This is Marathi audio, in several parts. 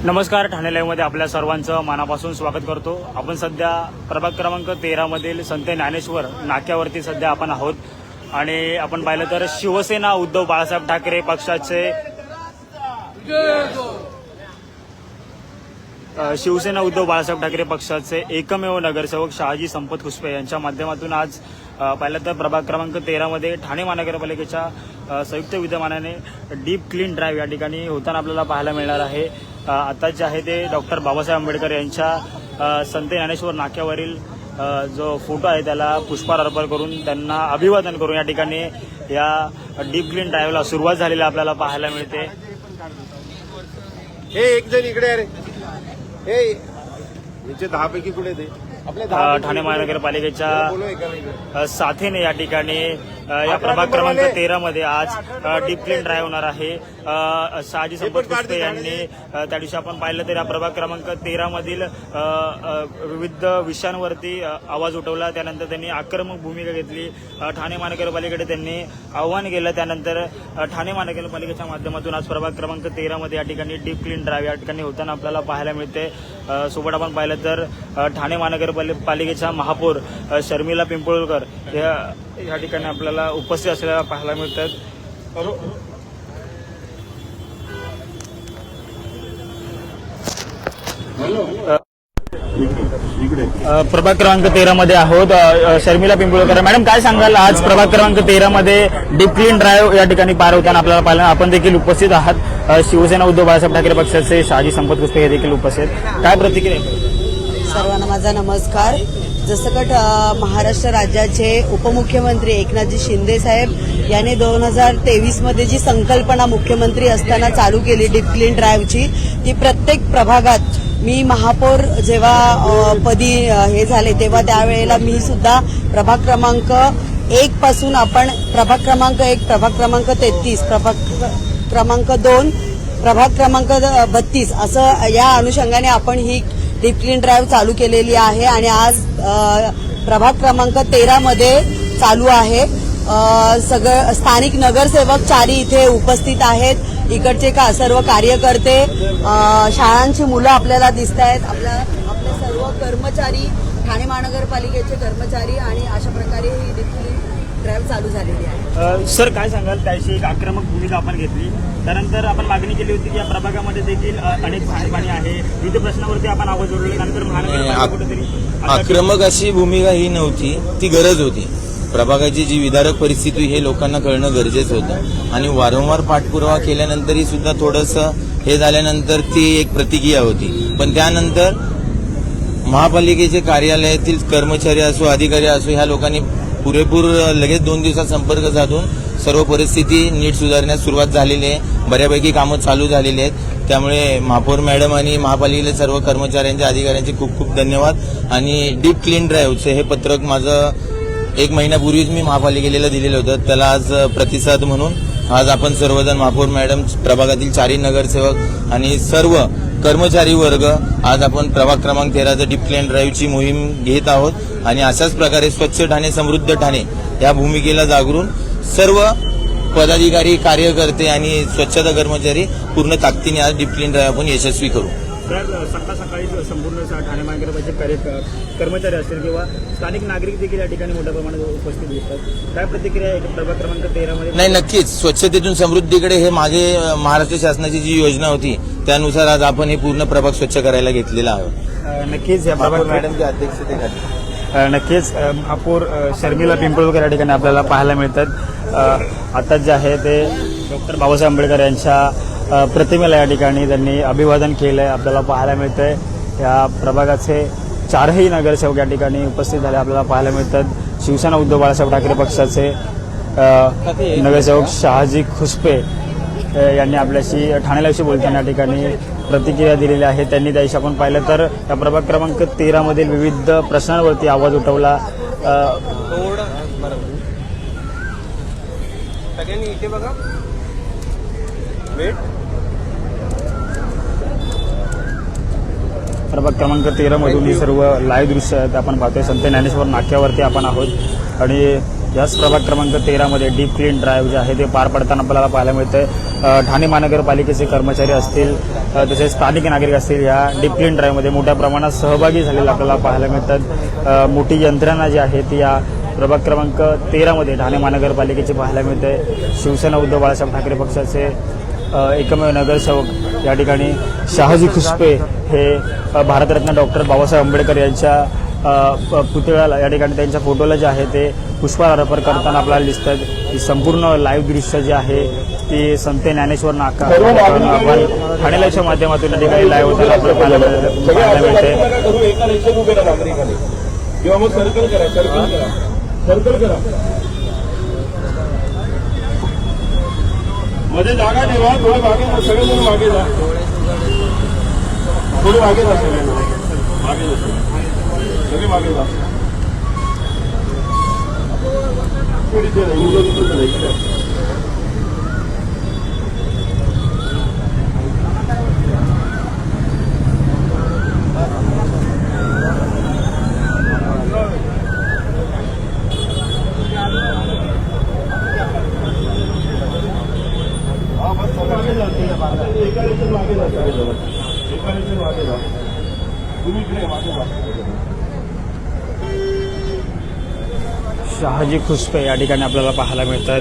नमस्कार, ठाणे लाईव्हमध्ये आपल्या सर्वांचं मनापासून स्वागत करतो। आपण सध्या प्रभाग क्रमांक 13 मधील संत ज्ञानेश्वर नाक्यावरती सध्या आपण आहोत आणि आपण पाहिलं तर शिवसेना उद्धव बाळासाहेब ठाकरे पक्षाचे एकमेव नगरसेवक शहाजी संपत खुसपे यांच्या माध्यमातून आज पाहिलं तर प्रभाग क्रमांक 13 मध्ये ठाणे महानगरपालिकेच्या संयुक्त विद्यमानाने डीप क्लीन ड्राईव्ह या ठिकाणी होताना आपल्याला पाहायला मिळणार आहे। आता जे आहे ते डॉक्टर बाबासाहेब आंबेडकर यांच्या संत ज्ञानेश्वर नाक्यावरील जो फोटो आहे त्याला पुष्पहार अर्पण करून त्यांना अभिवादन करून या ठिकाणी या डीप क्लीन ड्राईव्हला सुरुवात झालेली आपल्याला पाहायला मिळते। हे एक जण इकडे रे, हे याचे 10 पैकी कुठे ते ठाणे महानगरपालिकेच्या साथीने या ठिकाणी या प्रभाग क्रमांक 13 मध्ये आज डीप क्लीन ड्राईव्ह होणार आहे। शहाजी संपत खुसपे यांनी त्या दिवशी आपण पाहिलं तर या प्रभाग क्रमांक 13 मधील विविध विषयांवरती आवाज उठवला, त्यानंतर त्यांनी आक्रमक भूमिका घेतली। ठाणे महानगरपालिकेकडे त्यांनी आव्हान केलं, त्यानंतर ठाणे महानगरपालिकेच्या माध्यमातून आज प्रभाग क्रमांक 13 मध्ये या ठिकाणी डीप क्लीन ड्राईव्ह या ठिकाणी होताना आपल्याला पाहायला मिळते। सोबत आपण पाहिलं तर ठाणे महानगरपालिकेच्या महापौर शर्मिला पिंपळकर या ठिकाणी आपल्याला उपस्थित असलेल्या पाहायला मिळतात। प्रभाग क्रमांक 13 मध्ये आहोत। शर्मिला पिंपळकर मॅडम, काय सांगाल, आज प्रभाग क्रमांक 13 मध्ये डीप क्लीन ड्राईव्ह या ठिकाणी पार होताना आपल्याला पाहिलं, आपण देखील उपस्थित आहात। शिवसेना उद्धव बाळासाहेब ठाकरे पक्षाचे शहाजी संपत खुसपे हे देखील उपस्थित, काय प्रतिक्रिया? सर्वांना माझा नमस्कार। जसं महाराष्ट्र राज्याचे उपमुख्यमंत्री एकनाथजी शिंदे साहेब यांनी 2023 मध्ये जी संकल्पना मुख्यमंत्री असताना चालू केली डीप क्लीन ड्राईव्हची, ती प्रत्येक प्रभागात मी महापौर जेव्हा पदी हे झाले तेव्हा त्यावेळेला मी सुद्धा प्रभाग क्रमांक 1 पासून आपण प्रभाग क्रमांक 1, प्रभाग क्रमांक 33, प्रभाग क्रमांक 2, प्रभाग क्रमांक 32 असं या अनुषंगाने आपण ही डीप क्लीन ड्राईव्ह चालू केलेली आहे आणि आज प्रभाग क्रमांक 13 मध्ये चालू आहे। सगळं स्थानिक नगरसेवक 4 इथे उपस्थित आहेत। इकडचे सर्व कार्यकर्ते, शाळांची मुलं आपल्याला दिसत आहेत, आपले सर्व कर्मचारी, ठाणे महानगरपालिकेचे कर्मचारी, आणि अशा प्रकारे ही डीप क्लीन ड्राईव्ह चालू झालेली आहे। सर, काय सांगाल, त्याची एक आक्रमक भूमिका आपण घेतली, त्यानंतर आपण मागणी केली होती की या प्रभागामध्ये देखील अनेक पाणी आहे, विविध प्रश्नावरती आपण आवाज उठवले, नंतर महानगरपालिका कुठेतरी आक्रमक अशी भूमिका ही नव्हती, ती गरज होती। प्रभागाची जी विदारक परिस्थिती हे लोकांना कळणं गरजेचं होतं आणि वारंवार पाठपुरावा केल्यानंतरही सुद्धा थोडंसं हे झाल्यानंतर ती एक प्रतिक्रिया होती। पण त्यानंतर महापालिकेचे कार्यालयातील कर्मचारी असो, अधिकारी असो, ह्या लोकांनी पुरेपूर लगेच 2 दिवसात संपर्क साधून सर्व परिस्थिती नीट सुधारण्यास सुरुवात झालेली आहे। बऱ्यापैकी कामं चालू झालेली आहेत। त्यामुळे महापौर मॅडम आणि महापालिकेतील सर्व कर्मचाऱ्यांचे, अधिकाऱ्यांचे खूप खूप धन्यवाद। आणि डीप क्लीन ड्राईव्हचं हे पत्रक माझं 1 महिन्यापूर्वीच मी महापालिकेला दिलेलं होतं, त्याला आज प्रतिसाद म्हणून आज आपण सर्वजण महापौर मॅडम, प्रभागातील 4 नगरसेवक आणि सर्व कर्मचारी वर्ग आज आपण प्रभाग क्रमांक 13 डीप क्लीन ड्राईव्हची मोहीम घेत आहोत आणि अशाच प्रकारे स्वच्छ ठाणे समृद्ध ठाणे या भूमिकेला जागरून सर्व पदाधिकारी, कार्यकर्ते आणि स्वच्छता कर्मचारी पूर्ण ताकदीने आज डीप क्लीन ड्राईव्ह आपण यशस्वी करू। सकाळ सकाळी संपूर्ण ठाणे महानगरपालिकेचे कर्मचारी असतील किंवा स्थानिक नागरिक देखील या ठिकाणी मोठ्या प्रमाणात उपस्थित दिसतात, काय प्रतिक्रिया आहे प्रभाग क्रमांक 13 मध्ये? नाही, नक्कीच स्वच्छतेतून समृद्धीकडे हे मागे महाराष्ट्र शासनाची जी योजना होती त्यानुसार आज आपण हे पूर्ण प्रभाग स्वच्छ करायला घेतलेला आहोत। नक्कीच या प्रभाग मॅडमच्या अध्यक्षतेखाली नक्कीच महापौर शर्मिला पिंपळकर या ठिकाणी आपल्याला पाहायला मिळतात। आता जे आहे ते डॉक्टर बाबासाहेब आंबेडकर यांच्या प्रतिमेला या ठिकाणी त्यांनी अभिवादन केलंय, आपल्याला पाहायला मिळतंय। या प्रभागाचे 4ही नगरसेवक या ठिकाणी उपस्थित झाले आपल्याला पाहायला मिळतात। शिवसेना उद्धव बाळासाहेब ठाकरे पक्षाचे नगरसेवक शहाजी खुसपे यांनी आपल्याशी ठाणे लाईव्हशी बोलताना या ठिकाणी प्रतिक्रिया दिलेली आहे। त्यांनी त्याशी आपण पाहिलं तर या प्रभाग क्रमांक 13 मधील विविध प्रश्नांवरती आवाज उठवला। इथे बघा, प्रभाग क्रमांक 13 मधून ही सर्व लाईव्ह दृश्य आहेत आपण पाहतोय। संत ज्ञानेश्वर नाक्यावरती आपण आहोत आणि याच प्रभाग क्रमांक 13 मध्ये डीप क्लीन ड्राईव्ह जे आहे ते पार पडताना आपल्याला पाहायला मिळतंय. ठाणे महानगरपालिकेचे कर्मचारी असतील तसेच स्थानिक नागरिक असतील या डीप क्लीन ड्राईव्हमध्ये मोठ्या प्रमाणात सहभागी झालेले आपल्याला पाहायला मिळतात. मोठी यंत्रणा जी आहे ती या प्रभाग क्रमांक 13 मध्ये ठाणे महानगरपालिकेची पाहायला मिळते. शिवसेना उद्धव बाळासाहेब ठाकरे पक्षाचे एकमेव नगरसेवक या ठिकाणी शहाजी खुसपे हे भारतरत्न डॉक्टर बाबासाहेब आंबेडकर यांच्या पुतळ्याला या ठिकाणी त्यांच्या फोटोला जे आहे ते पुष्पहार अर्पण करताना आपल्याला दिसतात. ही संपूर्ण लाईव्ह दृश्य जे आहे ती संत ज्ञानेश्वर नाका आपण ठाणे लाईव्हच्या माध्यमातून या ठिकाणी लाईव्ह होताना आपल्याला पाहायला मिळते. किंवा मग सर्कल करा मध्ये जागा ठेवा. थोडं मागे जा, सगळेजण मागे जा, थोडे मागे जा, सगळे मागे जा. शहाजी खुसपे या ठिकाणी आपल्याला पाहायला मिळतात.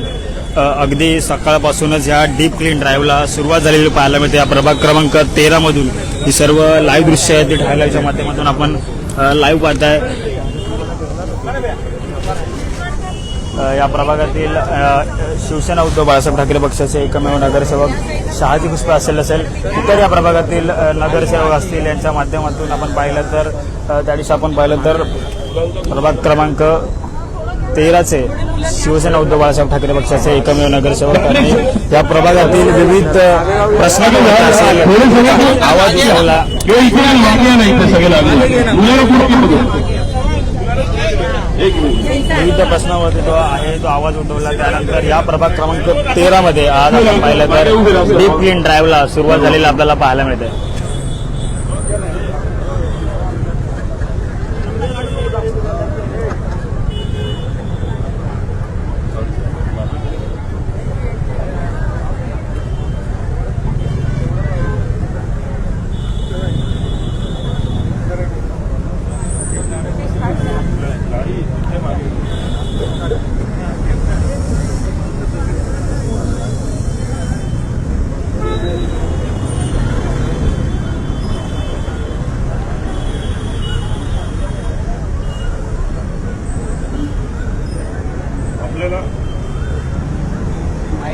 अगदी सकाळपासूनच या डीप क्लीन ड्राईव्हला सुरुवात झालेली पाहायला मिळते. या प्रभाग क्रमांक 13 मधून ही सर्व लाईव्ह दृश्य आहेत ती ठाणे लाईव्हच्या माध्यमातून आपण लाईव्ह पाहताय. या प्रभागातील शिवसेना उद्धव बाळासाहेब ठाकरे पक्षाचे एकमेव नगरसेवक शहाजी खुसपे नसेल इतर या प्रभागातील नगरसेवक असतील यांच्या माध्यमातून आपण पाहिलं तर त्या दिवशी आपण पाहिलं तर प्रभाग क्रमांक 13चे शिवसेना उद्धव बाळासाहेब ठाकरे पक्षाचे एकमेव नगरसेवकांनी या प्रभागातील विविध प्रश्न आवाज उठवला. विविध प्रश्नावरती तो आवाज उठवला. त्यानंतर या प्रभाग क्रमांक 13 मध्ये आज आपण पाहिलं तर डीप क्लीन ड्राईव्हला सुरुवात झालेली आपल्याला पाहायला मिळते.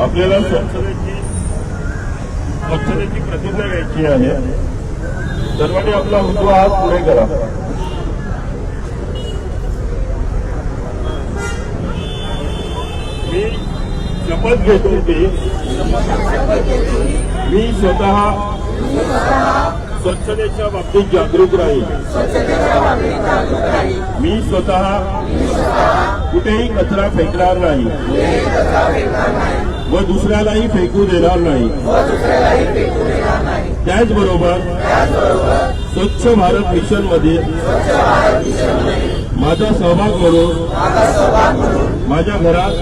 आपल्याला स्वच्छतेची प्रतिज्ञा घ्यायची आहे. सर्वांनी आपला उजवा हात पुढे करा. मी शपथ घेतो की मी स्वतः स्वच्छतेच्या बाबतीत जागरूक राहील. मी स्वतः कुठेही कचरा फेकणार नाही व दुसऱ्यालाही फेकू देणार नाही. त्याचबरोबर स्वच्छ भारत मिशन मध्ये माझा सहभाग म्हणून माझ्या घरात,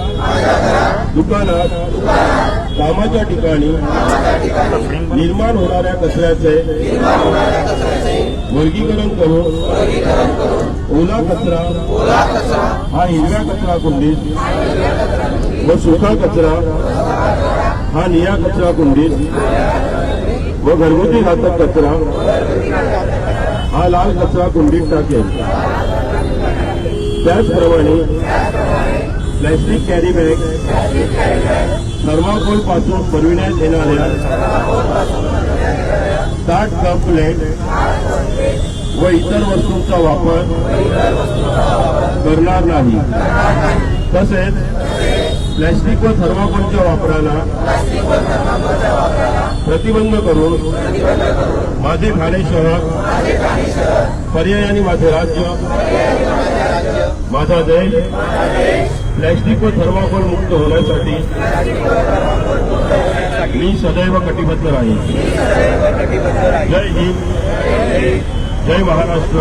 दुकानात, कामाच्या ठिकाणी निर्माण होणाऱ्या कचऱ्याचे वर्गीकरण करून ओला कचरा हा हिरव्या कचरा कुंडीत व सुका कचरा हा निळ्या कचरा कुंडीत व घरगुती घातक कचरा हा लाल कचरा कुंडीत टाकेल. त्याचप्रमाणे प्लॅस्टिक कॅरी बॅग, थर्माकोल पासून बनविण्यात येणाऱ्या 60 कप प्लेट व इतर वस्तूंचा वापर करणार नाही. तसेच प्लॅस्टिक व थर्माकोलच्या वापराला प्रतिबंध करून माझे ठाणे शहर पर्यायाने माझे राज्य, माझा देश प्लॅस्टिक व थर्माकोल मुक्त होण्यासाठी मी सदैव कटिबद्ध राहील. जय हिंद, जय महाराष्ट्र,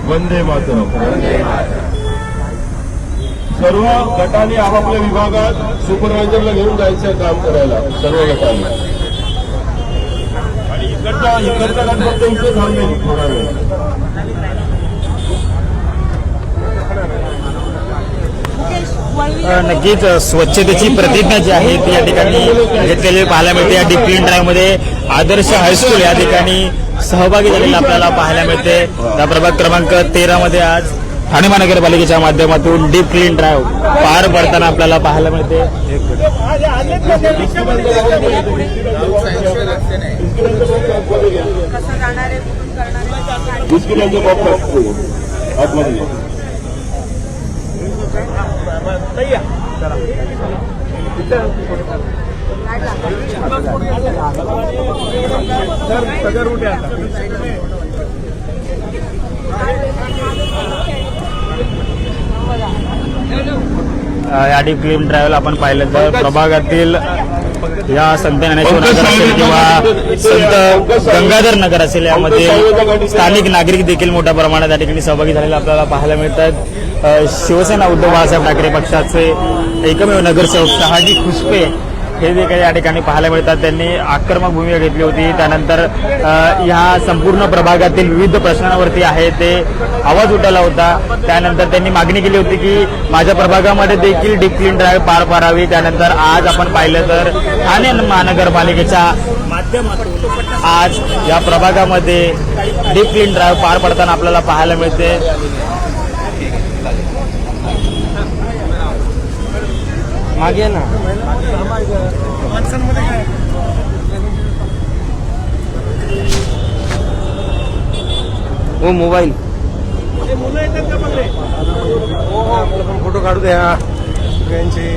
वंदे मातरम. सर्व गटाने आपापल्या विभागात सुपरवायझरला घेऊन जायचं काम करायला सर्व गटाने. आणि इकडचा गट फक्त इथे थांबेल थोडा वेळ. नक्कीच स्वच्छतेची प्रतिज्ञा जी आहे ती या ठिकाणी घेतलेली पाहायला मिळते. या डीप क्लीन ड्राईव्ह मध्ये आदर्श हायस्कूल या ठिकाणी सहभागी झालेला आपल्याला पाहायला मिळते. त्या प्रभाग क्रमांक 13 मध्ये आज ठाणे महानगरपालिकेच्या माध्यमातून डीप क्लीन ड्राईव्ह पार पडताना आपल्याला पाहायला मिळते. या डीप क्लीन ड्राईव्हला आपण पाहिलं तर प्रभागातील या संत ज्ञानेश्वर नगर असेल किंवा संत गंगाधर नगर असेल यामध्ये स्थानिक नागरिक देखील मोठ्या प्रमाणात या ठिकाणी सहभागी झालेले आपल्याला पाहायला मिळतात. शिवसेना उद्धव बाळासाहेब ठाकरे पक्षाचे एकमेव नगरसेवक शहाजी खुसपे हे देखील या ठिकाणी पाहायला मिळतात. त्यांनी आक्रमक भूमिका घेतली होती. त्यानंतर ह्या संपूर्ण प्रभागातील विविध प्रश्नांवरती आहे ते आवाज उठवला होता. त्यानंतर त्यांनी मागणी केली होती की माझ्या प्रभागामध्ये देखील डीप क्लीन ड्राईव्ह पार पाडावी. त्यानंतर आज आपण पाहिलं तर ठाणे महानगरपालिकेच्या माध्यमातून आज या प्रभागामध्ये डीप क्लीन ड्राईव्ह पार पडताना आपल्याला पाहायला मिळते. मागे ना ओ मोबाईल फोटो काढू द्या सगळ्यांचे.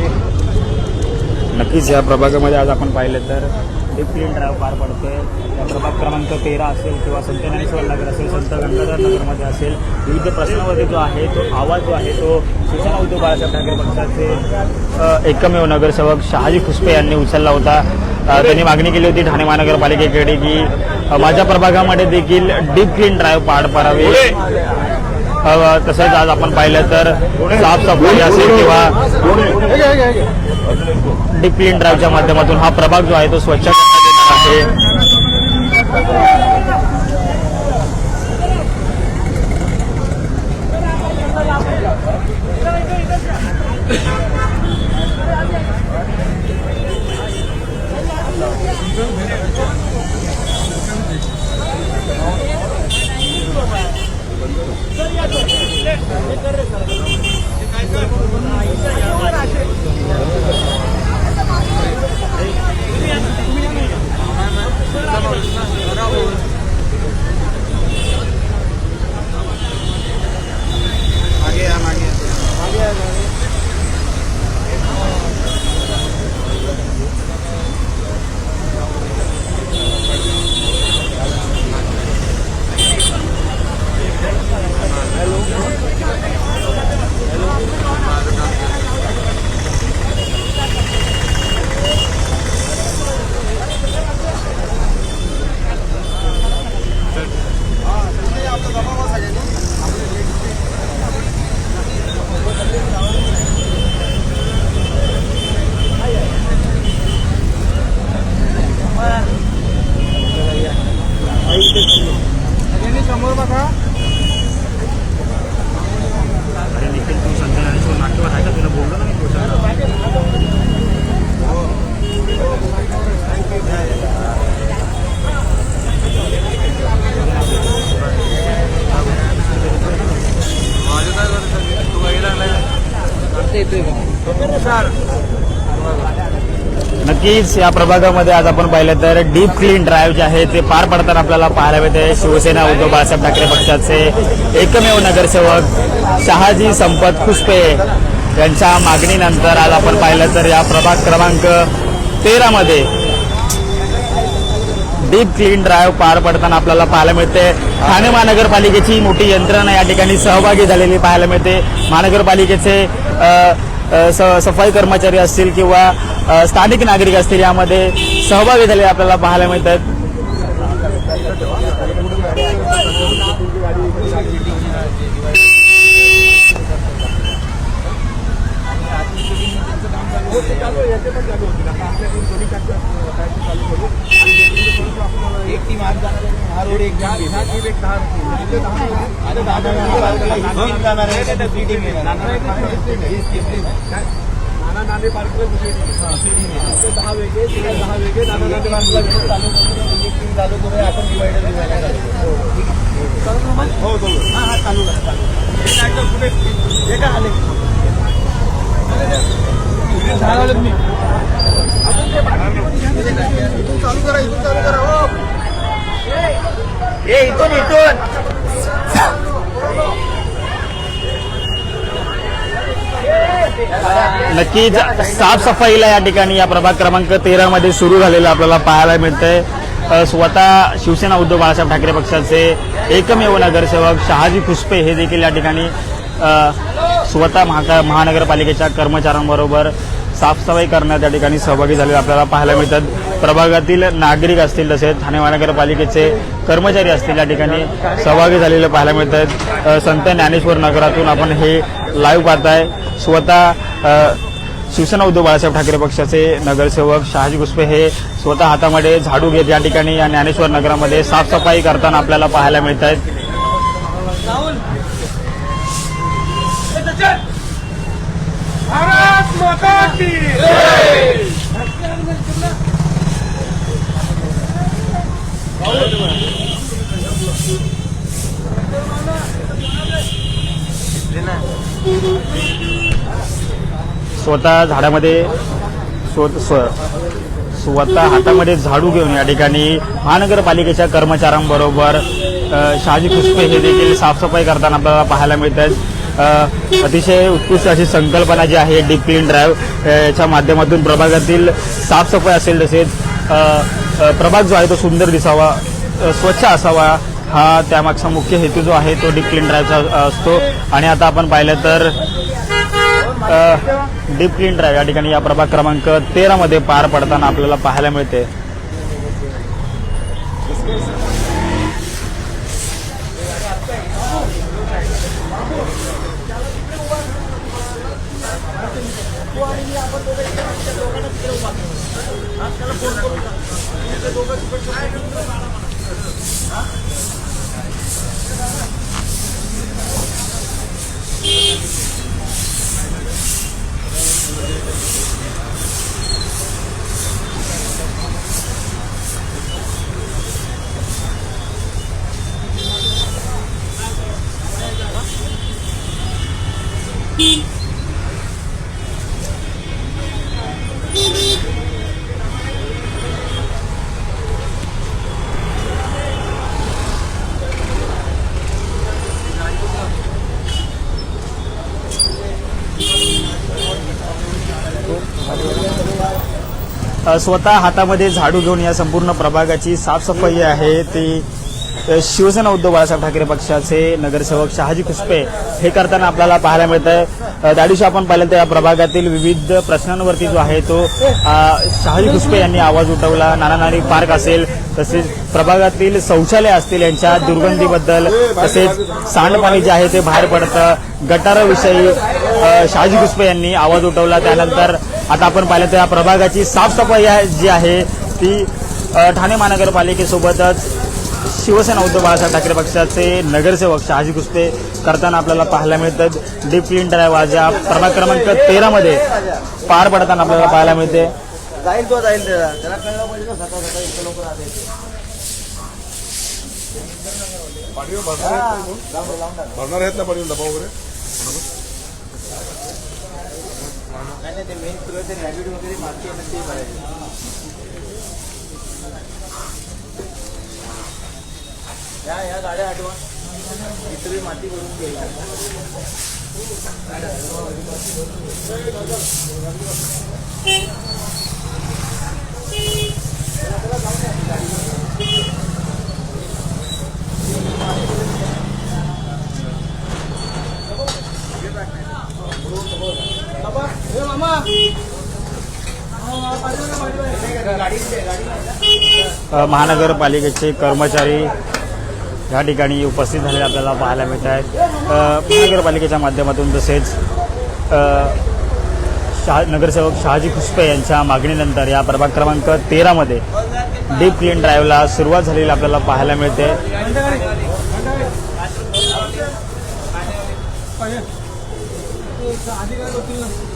नक्कीच या प्रभागामध्ये आज आपण पाहिलं तर डीप क्लीन ड्राईव्ह पार पडतोय. या प्रभाग क्रमांक 13 असेल किंवा संत ज्ञानेश्वर नगर असेल, संत गंगाधर नगरमध्ये असेल, विविध प्रश्नावरती जो आहे तो आवाज जो आहे तो शिवसेना उद्धव बाळासाहेब ठाकरे पक्षाचे एकमेव नगरसेवक शहाजी खुसपे यांनी उचलला होता. त्यांनी मागणी केली होती ठाणे महानगरपालिकेकडे की माझ्या प्रभागामध्ये देखील डीप क्लीन ड्राईव्ह पार पाडावी. तसंच आज आपण पाहिलं तर साफसफाई असेल किंवा डीप क्लीन ड्राईव्हच्या माध्यमातून हा प्रभाग जो आहे तो स्वच्छ करण्यात येणार आहे. नक्कीच या प्रभागामध्ये आज आपण पाहिलं तर डीप क्लीन ड्राईव्ह जे आहे ते पार पडताना आपल्याला पाहायला मिळते. शिवसेना उद्धव बाळासाहेब ठाकरे पक्षाचे एकमेव नगरसेवक शहाजी संपत खुसपे यांच्या मागणीनंतर आज आपण पाहिलं तर या प्रभाग क्रमांक 13 मध्ये डीप क्लीन ड्राईव्ह पार पडताना आपल्याला पाहायला मिळते. ठाणे महानगरपालिकेची मोठी यंत्रणा या ठिकाणी सहभागी झालेली पाहायला मिळते. महानगरपालिकेचे सफाई कर्मचारी असतील किंवा स्थानिक नागरिक असतील यामध्ये सहभागी झालेले आपल्याला पाहायला मिळतात. एक टीम आज जाणार आहे हा रोड एक जाणार आहे दुसरी टीम येणार नाना पार्कला दुसरी टीम 10 वेगळे 10 वेगळे नाना पार्कला चालू करून एक टीम चालू करूया आपण डिवायडर हो हा चालू करा पुढे हे काय आले इथून चालू करा हो इथून नक्कीच साफसफाईला या ठिकाणी या प्रभाग क्रमांक 13 मध्ये सुरू झालेलं आपल्याला पाहायला मिळतंय. स्वतः शिवसेना उद्धव बाळासाहेब ठाकरे पक्षाचे एकमेव नगरसेवक शहाजी खुसपे हे देखील या ठिकाणी स्वतः महानगरपालिकेच्या कर्मचाऱ्यांबरोबर साफसफाई करण्यात या ठिकाणी सहभागी झालेले आपल्याला पाहायला मिळतात. प्रभागातील नागरिक असतील तसेच ठाणे महानगरपालिकेचे कर्मचारी असतील या ठिकाणी सहभागी झालेले पाहायला मिळतात. संत ज्ञानेश्वर नगरातून आपण हे लाईव्ह पाहताय. स्वतः शिवसेना उद्धव बाळासाहेब ठाकरे पक्षाचे नगरसेवक शहाजी खुसपे हे स्वतः हातामध्ये झाडू घेत या ठिकाणी या ज्ञानेश्वर नगरामध्ये साफसफाई करताना आपल्याला पाहायला मिळत आहेत. भारत माता की जय. स्वतः झाडामध्ये स्वतः हातामध्ये झाडू घेऊन या ठिकाणी महानगरपालिकेच्या कर्मचाऱ्यांबरोबर शहाजी खुसपे हे देखील साफसफाई करताना आपल्याला पाहायला मिळत आहेत. अतिशय उत्कृष्ट अशी संकल्पना जी आहे डीप क्लीन ड्राईव्ह याच्या माध्यमातून प्रभागातील साफसफाई असेल तसेच प्रभाग जो आहे तो सुंदर दिसावा स्वच्छ असावा हा त्यामागचा मुख्य हेतू जो आहे तो डीप क्लीन ड्राईव्हचा असतो. आणि आता आपण पाहिलं तर डीप क्लीन ड्राईव्ह या ठिकाणी या प्रभाग क्रमांक 13 मध्ये पार पडताना आपल्याला पाहायला मिळते. स्वतः हातामध्ये झाडू घेऊन या संपूर्ण प्रभागाची साफसफाई आहे ती शिवसेना उद्धव बाळासाहेब ठाकरे पक्षाचे नगरसेवक शहाजी खुसपे हे करताना आपल्याला पाहायला मिळत आहे. त्या दिवशी आपण पाहिलं तर या प्रभागातील विविध प्रश्नांवरती जो आहे तो शहाजी खुसपे यांनी आवाज उठवला. नाना नानी पार्क असेल तसेच प्रभागातील शौचालय असतील यांच्या दुर्गंधीबद्दल तसेच सांडपाणी जे आहे ते बाहेर पडतं गटाराविषयी शहाजी खुसपे यांनी आवाज उठवला. त्यानंतर आता आपण पाहिलं तर या प्रभागाची साफसफाई जी आहे ती ठाणे महानगरपालिकेसोबतच शिवसेना उद्धव बाळासाहेब ठाकरे पक्षाचे नगरसेवक शहाजी खुसपे करताना आपल्याला पाहायला मिळतात. डीप क्लीन ड्राईव्ह आज या प्रभाग क्रमांक 13 मध्ये पार पडताना आपल्याला पाहायला मिळते. जाईल त्याला कळलं पाहिजे ना सकाळ सकाळी इतकं लोक राहते भरणार आहेत ना पाणी डबा वगैरे नाही ते मेन ते रॅबिट वगैरे मागची आहे ते भरायचे. या गाड्या हटवा इथे माती करून घ्यायची. महानगरपालिकेचे कर्मचारी या ठिकाणी उपस्थित झालेले आपल्याला पाहायला मिळत आहेत. महानगरपालिकेच्या माध्यमातून तसेच नगरसेवक शहाजी खुसपे यांच्या मागणीनंतर या प्रभाग क्रमांक 13 मध्ये डीप क्लीन ड्राईव्हला सुरुवात झालेली आपल्याला पाहायला मिळते.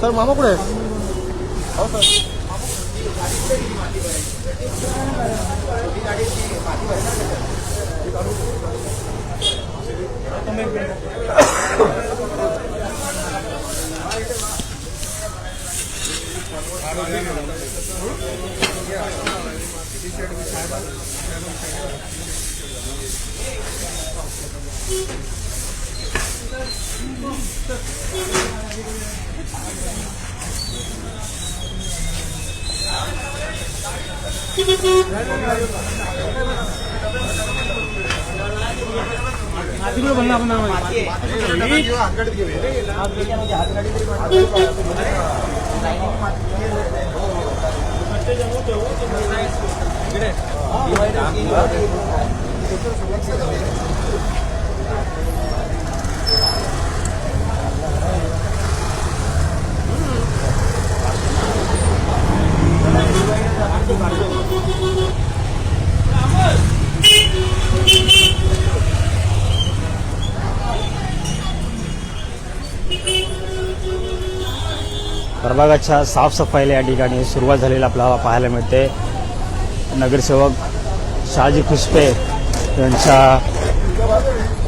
सर मामा कुठे आहे? प्रभागाच्या साफसफाईला या ठिकाणी सुरुवात झालेली आपल्याला पाहायला मिळते. नगरसेवक शहाजी खुसपे यांच्या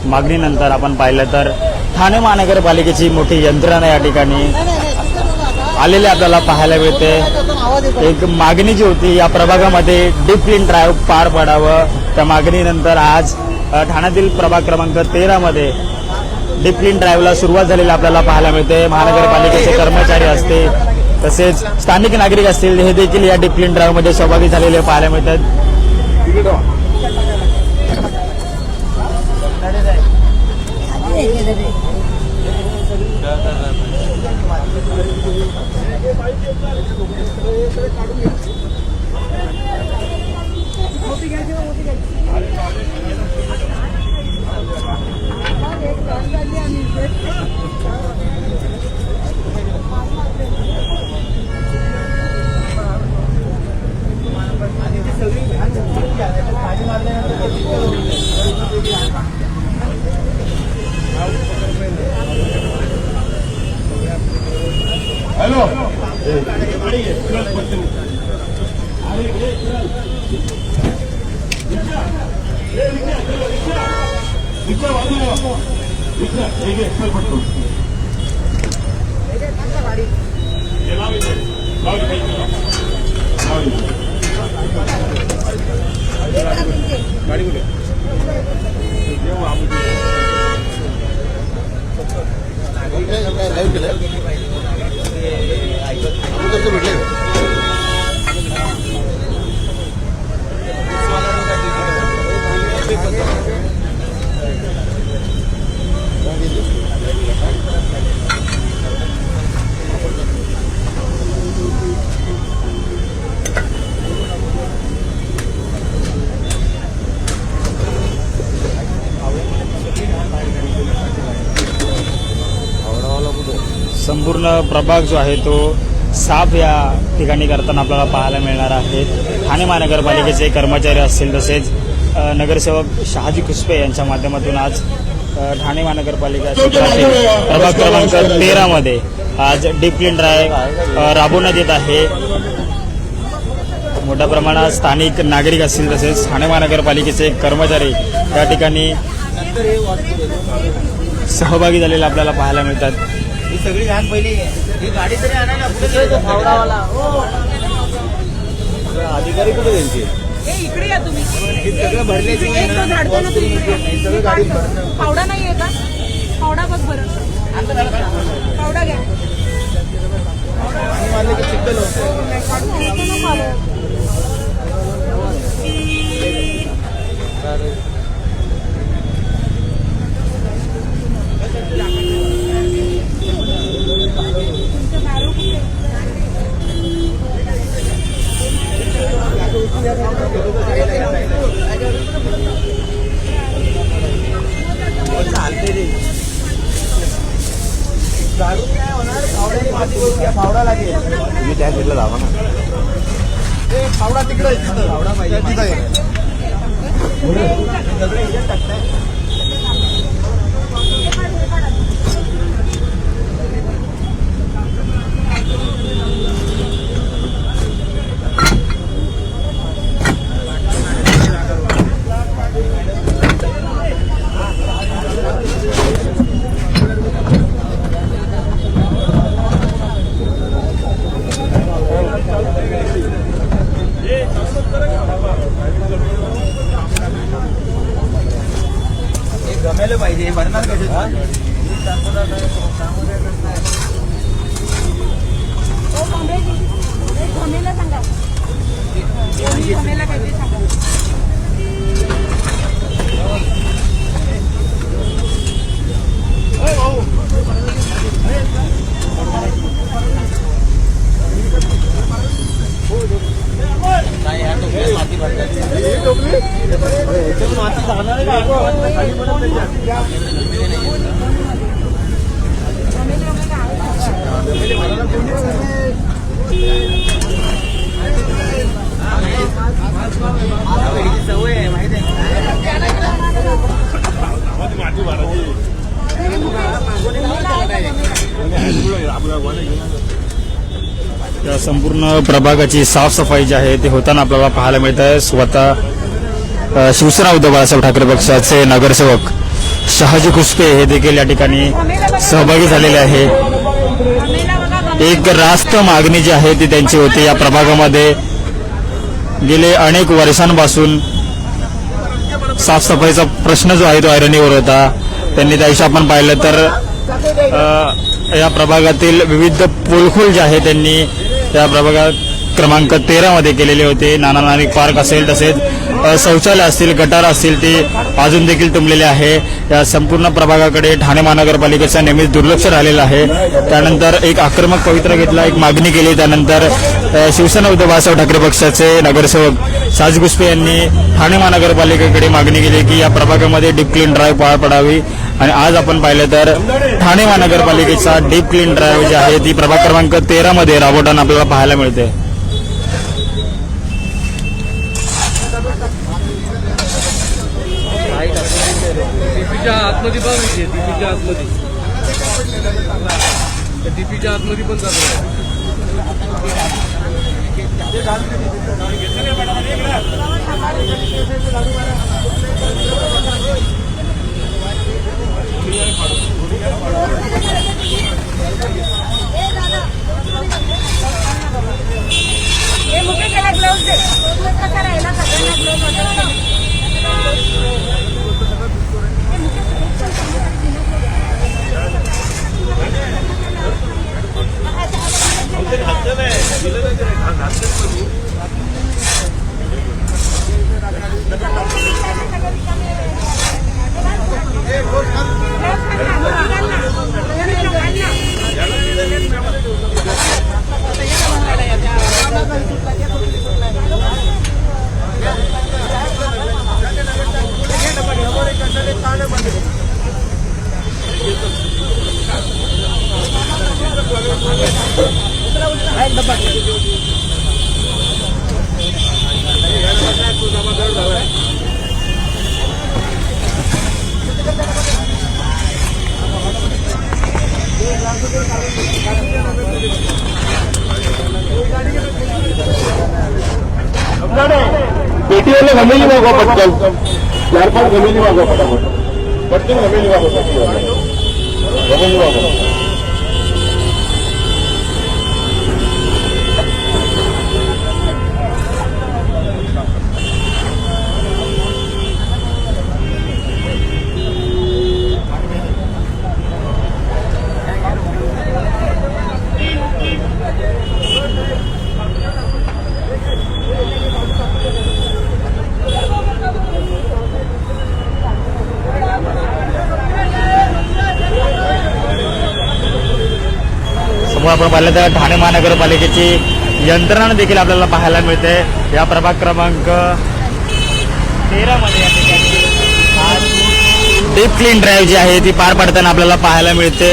मागणीनंतर आपण पाहिलं तर ठाणे महानगरपालिकेची मोठी यंत्रणा या ठिकाणी आलेली आपल्याला पाहायला मिळते. एक मागणी जी होती या प्रभागामध्ये डीप क्लीन ड्राईव्ह पार पडावं, त्या मागणीनंतर आज ठाण्यातील प्रभाग क्रमांक 13 मध्ये डीप क्लीन ड्राईव्हला सुरुवात झालेली आपल्याला पाहायला मिळते. महानगरपालिकेचे कर्मचारी असतील तसेच स्थानिक नागरिक असतील हे देखील या डीप क्लीन ड्राईव्हमध्ये सहभागी झालेले पाहायला मिळतात. हॅलो गाडी कुठे? लाईव्ह केलं भेटले. संपूर्ण प्रभाग जो आहे तो साफ या ठिकाणी करताना आपल्याला पाहायला मिळणार आहे. ठाणे महानगरपालिकेचे कर्मचारी असतील तसेच नगरसेवक शहाजी खुसपे यांच्या माध्यमातून आज ठाणे महानगरपालिका क्षेत्रातील प्रभाग क्रमांक 13 मध्ये आज डीप क्लीन ड्राईव्ह राबवण्यात येत आहे. मोठ्या प्रमाणात स्थानिक नागरिक असतील तसेच ठाणे महानगरपालिकेचे कर्मचारी या ठिकाणी सहभागी झालेले आपल्याला पाहायला मिळतात. ही सगळी घाण पहिली ही गाडी तरी आणायला अधिकारी कुठे त्यांचे? इकडे या तुम्ही. सगळं भरल्याची एक तो झाडतो ना तुम्ही. सगळं गाडी भरणं. पावडा नाहीये का? पावडा बघ बरं. पावडा घ्या. पाणी मारले की चिखल होतं. तुम्ही त्या साईडला जावा ना. फावडा तिकडे फावडा पाहिजे. गमेल पाहिजे भरणार कसे घमेला सांगा घमेला काहीतरी सांगा. माती जाणार सवय आहे माहिती आहे. या संपूर्ण प्रभागाची साफसफाई जी आहे ती होताना आपल्याला पाहायला मिळत आहे. स्वतः शिवसेना उद्धव बाळासाहेब ठाकरे पक्षाचे नगरसेवक शहाजी कुस्पे हे देखील या ठिकाणी सहभागी झालेले आहे. एक रास्त मागणी जी आहे ती त्यांची होती. या प्रभागामध्ये गेले अनेक वर्षांपासून साफसफाईचा प्रश्न जो आहे तो ऐरणीवर होता. त्यांनी त्या दिवशी आपण पाहिलं तर या प्रभागातील विविध पोलखोल जे आहे त्यांनी या प्रभागात क्रमांक 13 मध्ये केलेले होते. नाना नानिक पार्क असेल तसेच शौचालय असतील गटार असतील ते अजून देखील तुंबलेले आहे. या संपूर्ण प्रभागाकडे ठाणे महानगरपालिकेचा नेहमीच दुर्लक्ष राहिलेलं आहे. त्यानंतर एक आक्रमक पवित्रा घेतला, एक मागणी केली. त्यानंतर शिवसेना उद्धव बाळासाहेब ठाकरे पक्षाचे नगरसेवक शहाजी कुस्पे यांनी ठाणे महानगरपालिकेकडे मागणी केली की या प्रभागामध्ये डीप क्लीन ड्राईव्ह पार पडावी. आणि आज आपण पाहिलं तर ठाणे महानगरपालिकेचा डीप क्लीन ड्राईव्ह जी आहे ती प्रभाग क्रमांक 13 मध्ये राबवताना आपल्याला पाहायला मिळते. डीपीच्या आतमध्ये पण विषय डीपीच्या आतमध्ये पण जातो. हे मुके केला ग्लोव्ज दे कसा राहिला सगळ्यांना ग्लोव्ज पेटीवाले घमेली मागवा पटकन 4-5 घमेली मागवा फटाफट पटकन घमेली मागवा घमेली मागवा. समोर आपण पाहिलं तर ठाणे महानगरपालिकेची यंत्रणा देखील आपल्याला पाहायला मिळते. या प्रभाग क्रमांक 13 मध्ये या ठिकाणी डीप क्लीन ड्राईव्ह जी आहे ती पार पडताना आपल्याला पाहायला मिळते.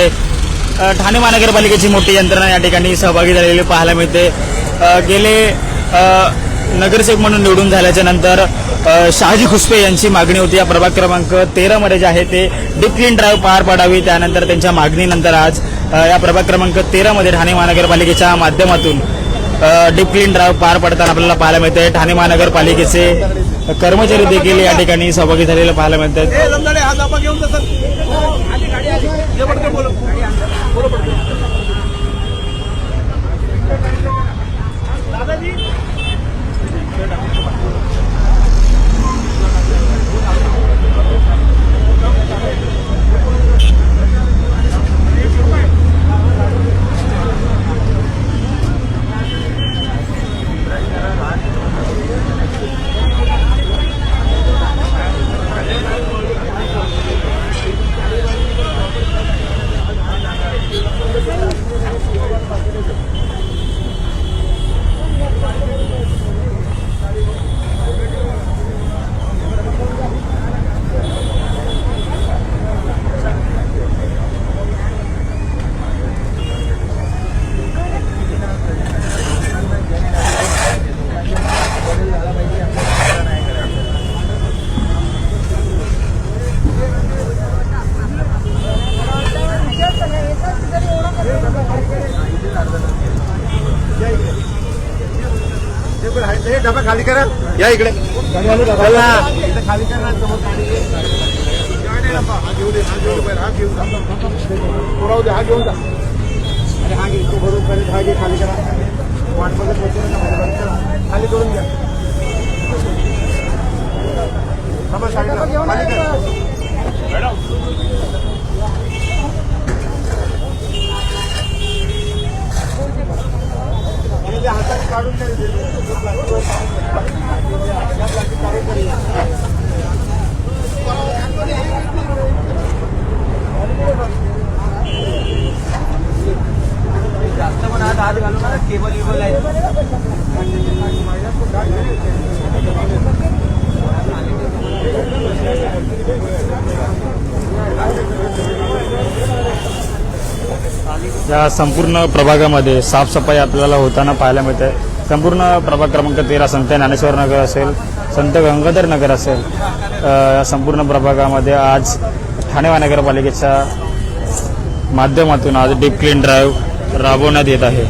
ठाणे महानगरपालिकेची मोठी यंत्रणा या ठिकाणी सहभागी झालेली पाहायला मिळते. गेले नगरसेवक म्हणून निवडून झाल्याच्या नंतर शहाजी खुसपे यांची मागणी होती या प्रभाग क्रमांक 13 मध्ये जे आहे ते डीप क्लीन ड्राईव्ह पार पाडावी. त्यानंतर त्यांच्या मागणीनंतर आज या प्रभाग क्रमांक 13 मध्ये ठाणे महानगरपालिकेच्या माध्यमातून डीप क्लीन ड्राईव्ह पार पडताना आपल्याला पाहायला मिळते. ठाणे महानगरपालिकेचे कर्मचारी देखील या ठिकाणी सहभागी झालेले पाहायला मिळतात. हे डबा खाली करा. या इकडे खाली करा. पुराव दे. हा घेऊन जा. अरे हा घे. तो भरून करेल. हा घे. खाली करा. वाट बघत बसू नका. खाली करून घ्या. थांबा साईडला. खाली करा. हाताने काढून जास्त पण हात घालू ना. केबल विबल आहे. या संपूर्ण प्रभागामध्ये साफसफाई आपल्याला होताना पाहायला मिळते. संपूर्ण प्रभाग क्रमांक 13 संत ज्ञानेश्वर नगर असेल, संत गंगाधर नगर असेल, या संपूर्ण प्रभागामध्ये आज ठाणे महानगरपालिकेच्या माध्यमातून आज डीप क्लीन ड्राईव्ह राबवण्यात येत आहे.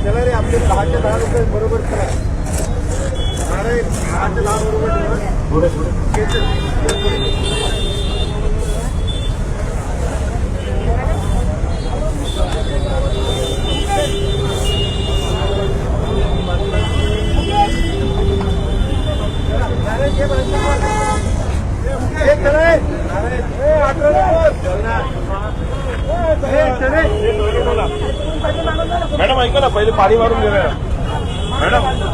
चला रे. आपले 10 रुपये बरोबर. चला. अरे 10 बरोबर. मॅडम ऐका ना. पहिले पाणी मारून घेऊया.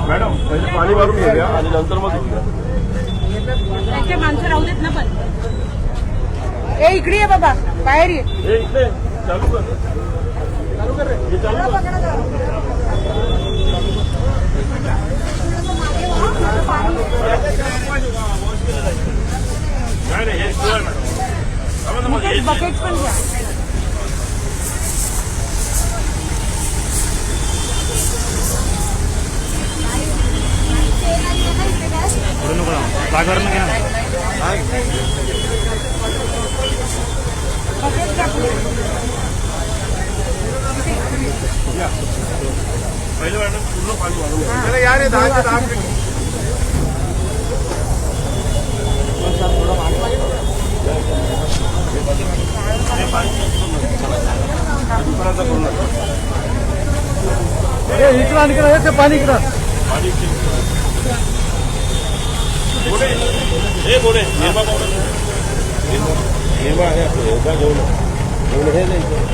मॅडम पहिले पाणी मारून घेऊया आणि नंतर मग माणसं राहू देत ना. पण ए इकडे ये बाबा. बाहेर ये. इकडे चालू कर. चालू कर रे. हे चालू कर. बकेट पण घ्या. पहिले मॅडम पूर्ण पाणी वाढवून या रे. 10 दुकानाचा करू नका. इकडं हे पाणी इकडं नेमा आहे आपलं योगा घेऊन एवढं हे नाही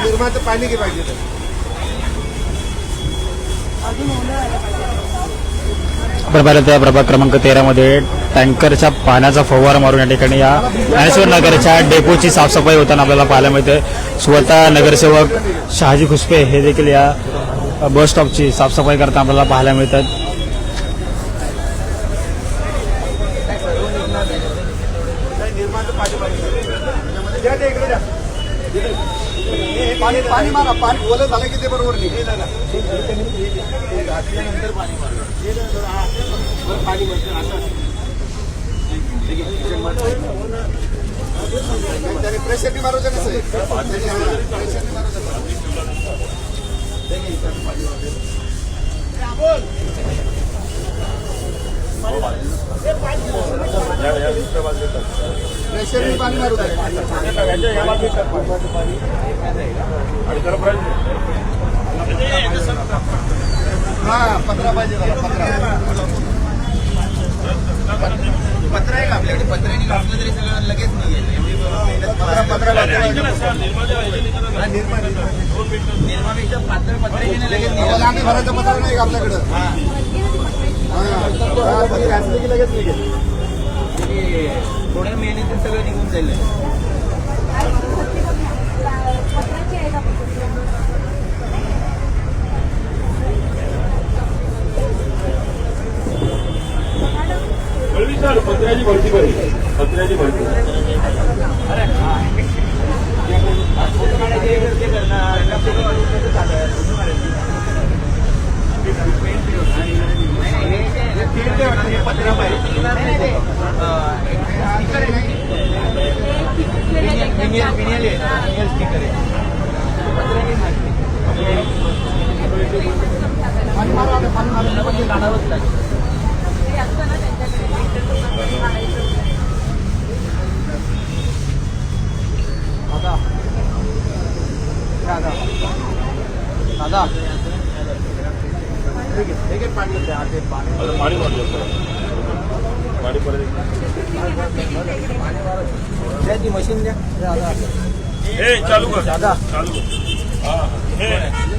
निर्माचं पाणी घे पाहिजे आपण पाहिलं त्या प्रभाग क्रमांक 13 मध्ये टँकरच्या पाण्याचा फवारा मारून या ठिकाणी या ज्ञानेश्वर नगरच्या डेपोची साफसफाई होताना आपल्याला पाहायला मिळते. स्वतः नगरसेवक शहाजी खुसपे हे देखील या बस स्टॉपची साफसफाई करताना आपल्याला पाहायला मिळतात. पाणी पाणी मारा पाणी ओलं झालं की ते बरोबर नाही पाणी त्याने प्रेशरनी मारूचं कसं प्रेशरनी पाणी मारू हा 15 पाहिजे 15 पत्र आहे का आपल्याकडे पत्र्याने घातलं तरी सगळं लगेच नाही निर्मापेक्षा पात्र पत्र लगेच नाही आम्ही भरायचं पत्र नाही का आपल्याकडं पत्र घातलं की लगेच निघेल थोड्या मेहनतीत सगळं निघून जाईल. पत्र्याची भरती पाहिजे पत्र्याची भरती पत्र दादा पाणी परत मशीन द्या चालू कर दादा चालू कर हे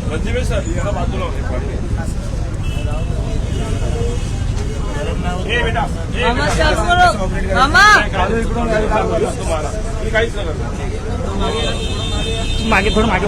म्हणजे सर याला बाजूला बेटा काहीच मागे थोडं मागे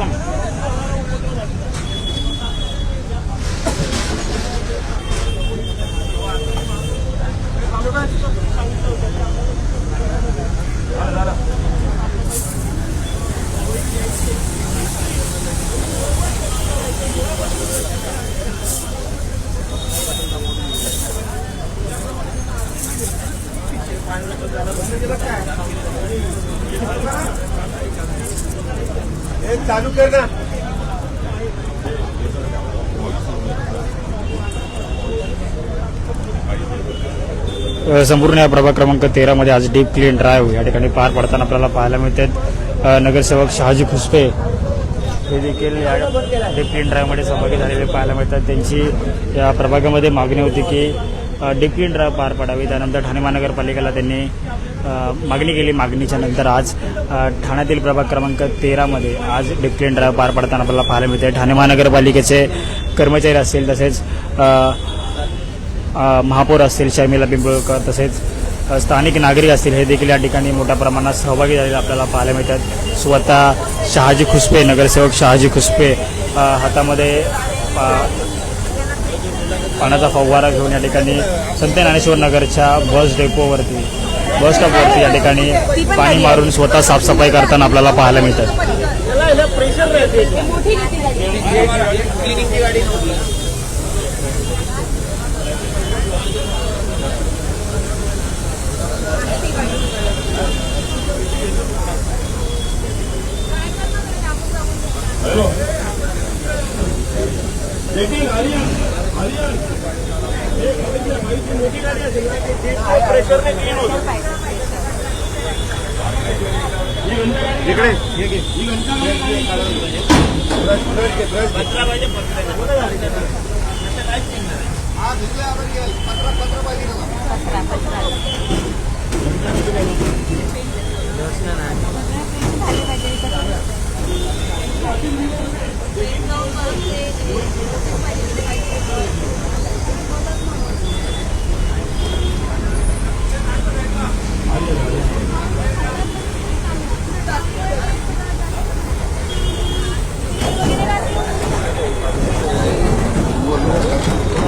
चालू कर ना संपूर्ण या प्रभाग क्रमांक 13 मध्ये आज डीप क्लीन ड्राईव्ह या ठिकाणी पार पडताना आपल्याला पाहायला मिळतात. नगरसेवक शहाजी खुसपे हे देखील या डीप क्लीन ड्राईव्हमध्ये सहभागी झालेले पाहायला मिळतात. त्यांची या प्रभागामध्ये मागणी होती की डीप क्लीन ड्राईव्ह पार पडावी. त्यानंतर ठाणे महानगरपालिकेला त्यांनी मागणी केली. मागणीच्या नंतर आज ठाण्यातील प्रभाग क्रमांक 13 मध्ये आज डीप क्लीन ड्राईव्ह पार पडताना आपल्याला पाहायला मिळते. ठाणे महानगरपालिकेचे कर्मचारी असतील, तसेच महापौर असतील शर्मिला पिंपळकर, तसेच स्थानिक नागरिक असतील, हे देखील या ठिकाणी मोठ्या प्रमाणात सहभागी झालेले आपल्याला पाहायला मिळतात. स्वतः शहाजी खुसपे, नगरसेवक शहाजी खुसपे हातामध्ये पाण्याचा फवारा घेऊन या ठिकाणी संत ज्ञानेश्वर नगरच्या बस डेपोवरती, बस स्टॉपवरती या ठिकाणी पाणी मारून स्वतः साफसफाई करताना आपल्याला पाहायला मिळतात.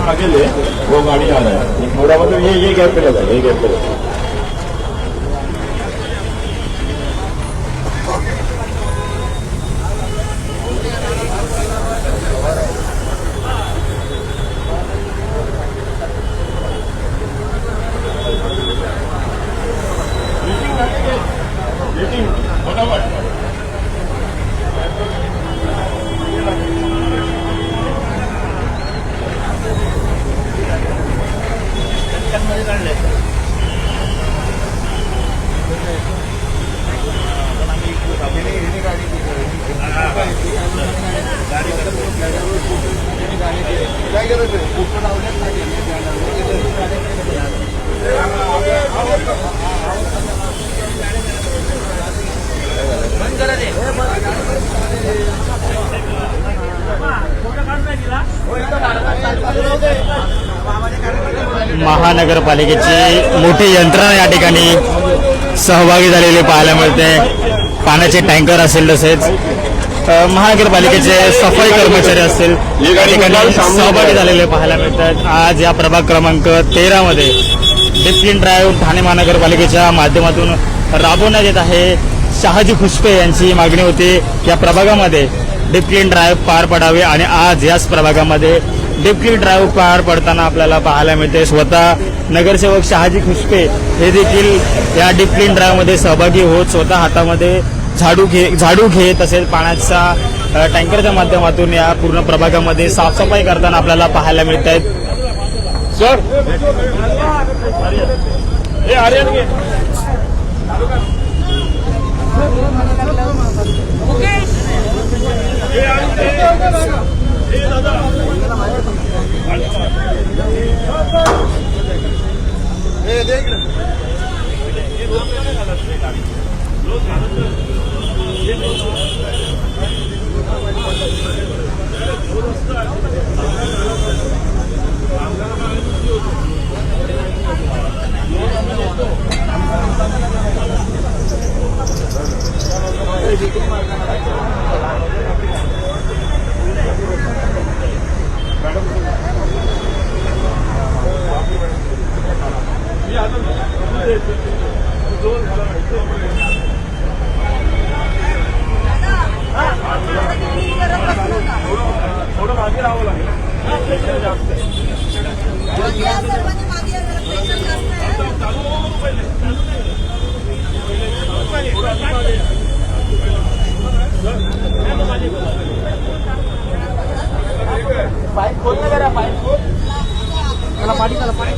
आगे ले, वो गाड़ी आ रहा है थोड़ा, मतलब ये गैप पे लगा, ये गैप पे लगा. महानगरपालिकेची मोठी यंत्रणा या ठिकाणी सहभागी झालेली पाहायला मिळते. पाण्याचे टँकर असेल, तसेच महानगरपालिकेचे सफाई कर्मचारी असतील, या ठिकाणी सहभागी झालेले पाहायला मिळतात. आज या प्रभाग क्रमांक 13 मध्ये डीप क्लीन ड्राईव्ह ठाणे महानगरपालिकेच्या माध्यमातून राबवण्यात येत आहे. शहाजी खुसपे यांची मागणी होती या प्रभागामध्ये डीप क्लीन ड्राईव्ह पार पडावे आणि आज याच प्रभागामध्ये डीप क्लीन ड्राईव्ह पार पडताना आपल्याला पाहायला मिळते. स्वतः नगरसेवक शहाजी खुसपे हे देखील या डीप क्लीन ड्राईव्हमध्ये सहभागी होत स्वतः हातामध्ये झाडू घेत तसेच पाण्याचा टँकरच्या माध्यमातून या पूर्ण प्रभागामध्ये साफसफाई करताना आपल्याला पाहायला मिळत आहेत. सर हे आर्यन घे. थोडं मागे राहावं लागेल. पाईप खोल ना जरा, पाईप खोल. चला पाणी चला पाणी.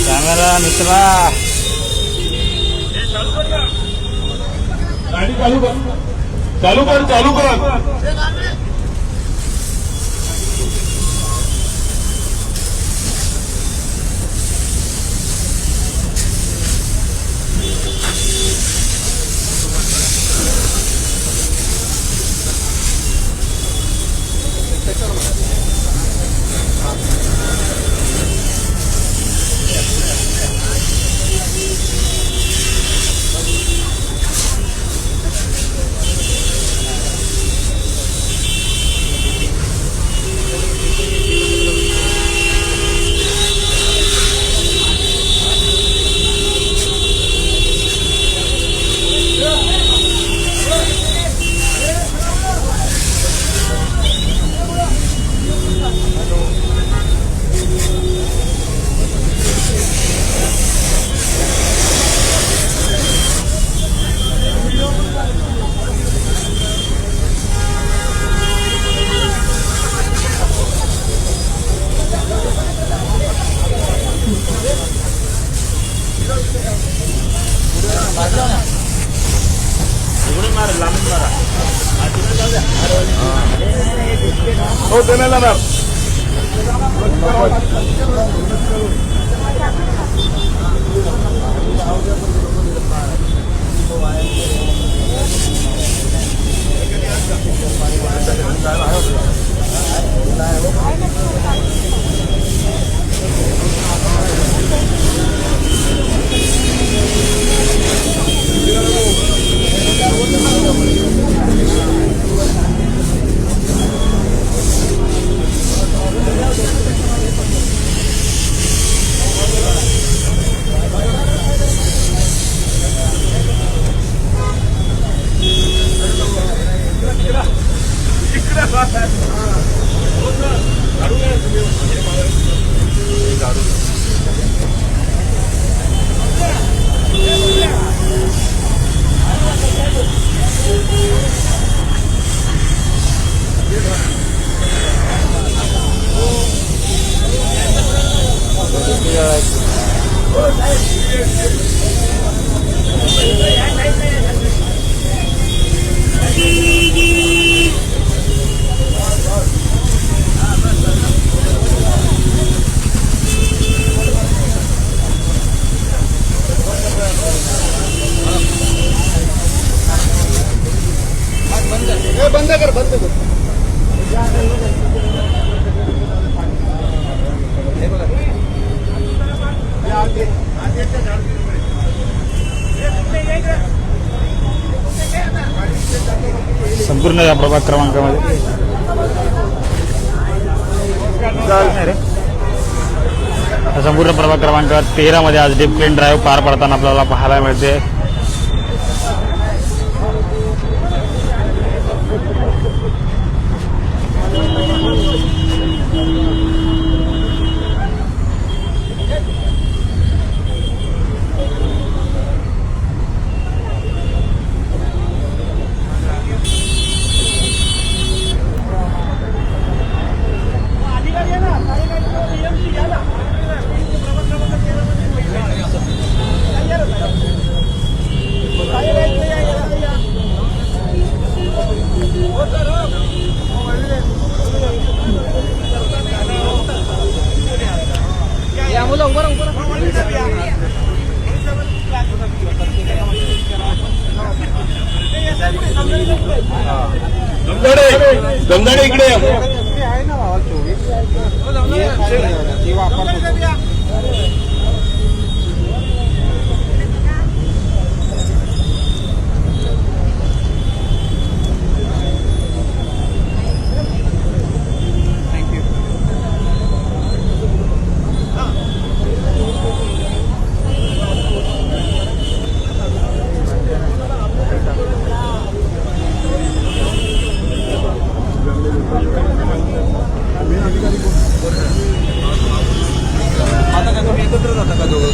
कॅमेरा मित्रा गाडी चालू कर चालू कर हो देण्याला ना बंद कर संपूर्ण या प्रभाग क्रमांकामध्ये संपूर्ण प्रभाग क्रमांक 13 मध्ये आज डीप क्लीन ड्राईव्ह पार पडताना आपल्याला पाहायला मिळते. दमदाडे इकडे आहे ना भावा 24 वापरतो.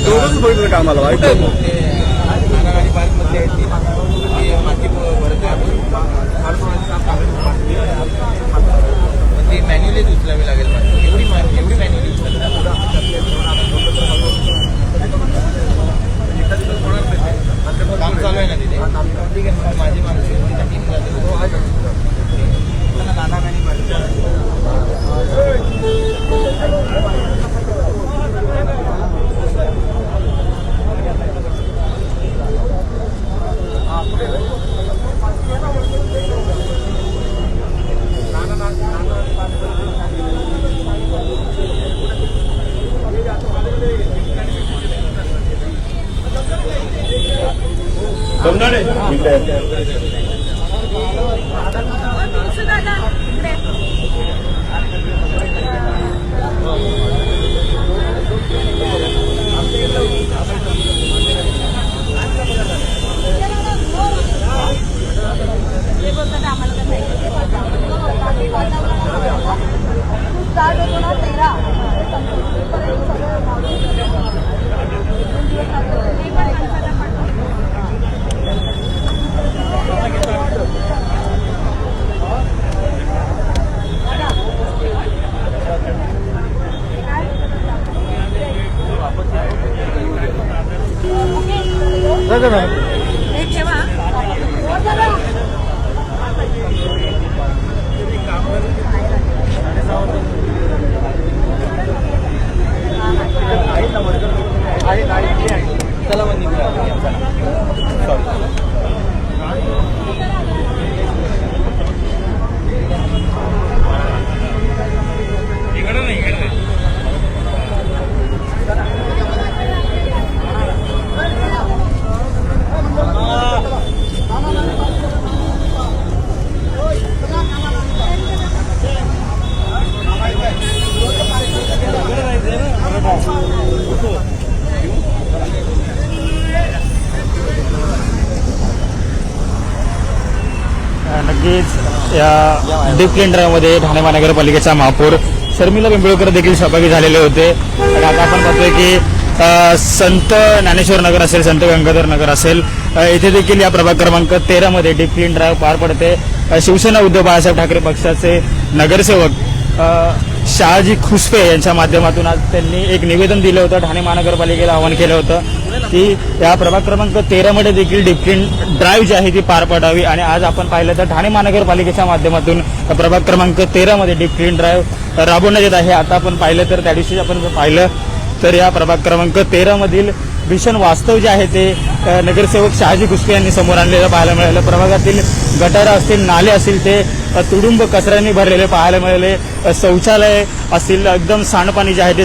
दोघंच बघितलं कामाला वाईट नानागाडी पार्क मध्ये आहे ती माती भरतोय आपण उचलावी लागेल मला. एवढी मॅन्युअली काम चालू आहे ना तिथे. ठीक आहे मग माझी माणसं टीम दादा इकडे हे बोलतात आम्हाला तर नाही स्टार्ट होतो ना 13 हे ठेवा चला मग नक्कीच या डीप क्लीन ड्राईव्हमध्ये ठाणे महानगरपालिकेचा महापौर शर्मिला पिंपळकर देखील सहभागी झालेले होते. आणि आता आपण पाहतोय की संत ज्ञानेश्वर नगर असेल, संत गंगाधर नगर असेल, येथे देखील या प्रभाग क्रमांक 13 मध्ये डीप क्लीन ड्राईव्ह पार पडते. शिवसेना उद्धव बाळासाहेब ठाकरे पक्षाचे नगरसेवक शहाजी खुसपे यांच्या माध्यमातून आज त्यांनी एक निवेदन दिलं होतं. ठाणे महानगरपालिकेला आवाहन केलं होतं की या प्रभाग क्रमांक 13 मध्ये देखील डीप क्लीन ड्राईव्ह जी आहे ती पार पडावी. आणि आज आपण पाहिलं तर ठाणे महानगरपालिकेच्या माध्यमातून प्रभाग क्रमांक 13 मध्ये डीप क्लीन ड्राईव्ह राबवण्यात येत आहे. आता आपण पाहिलं तर त्या दिवशी आपण पाहिलं तर या प्रभाग क्रमांक 13 मधील भीषण वास्तव जे आहे ते नगरसेवक शहाजी खुसपे यांनी समोर आणलेलं पाहायला मिळालं. प्रभागातील गटारं असतील, नाले असतील ते तुडुंब कचऱ्याने भरलेले पाहायला मिळाले. शौचालय असतील एकदम सांडपाणी जे आहे ते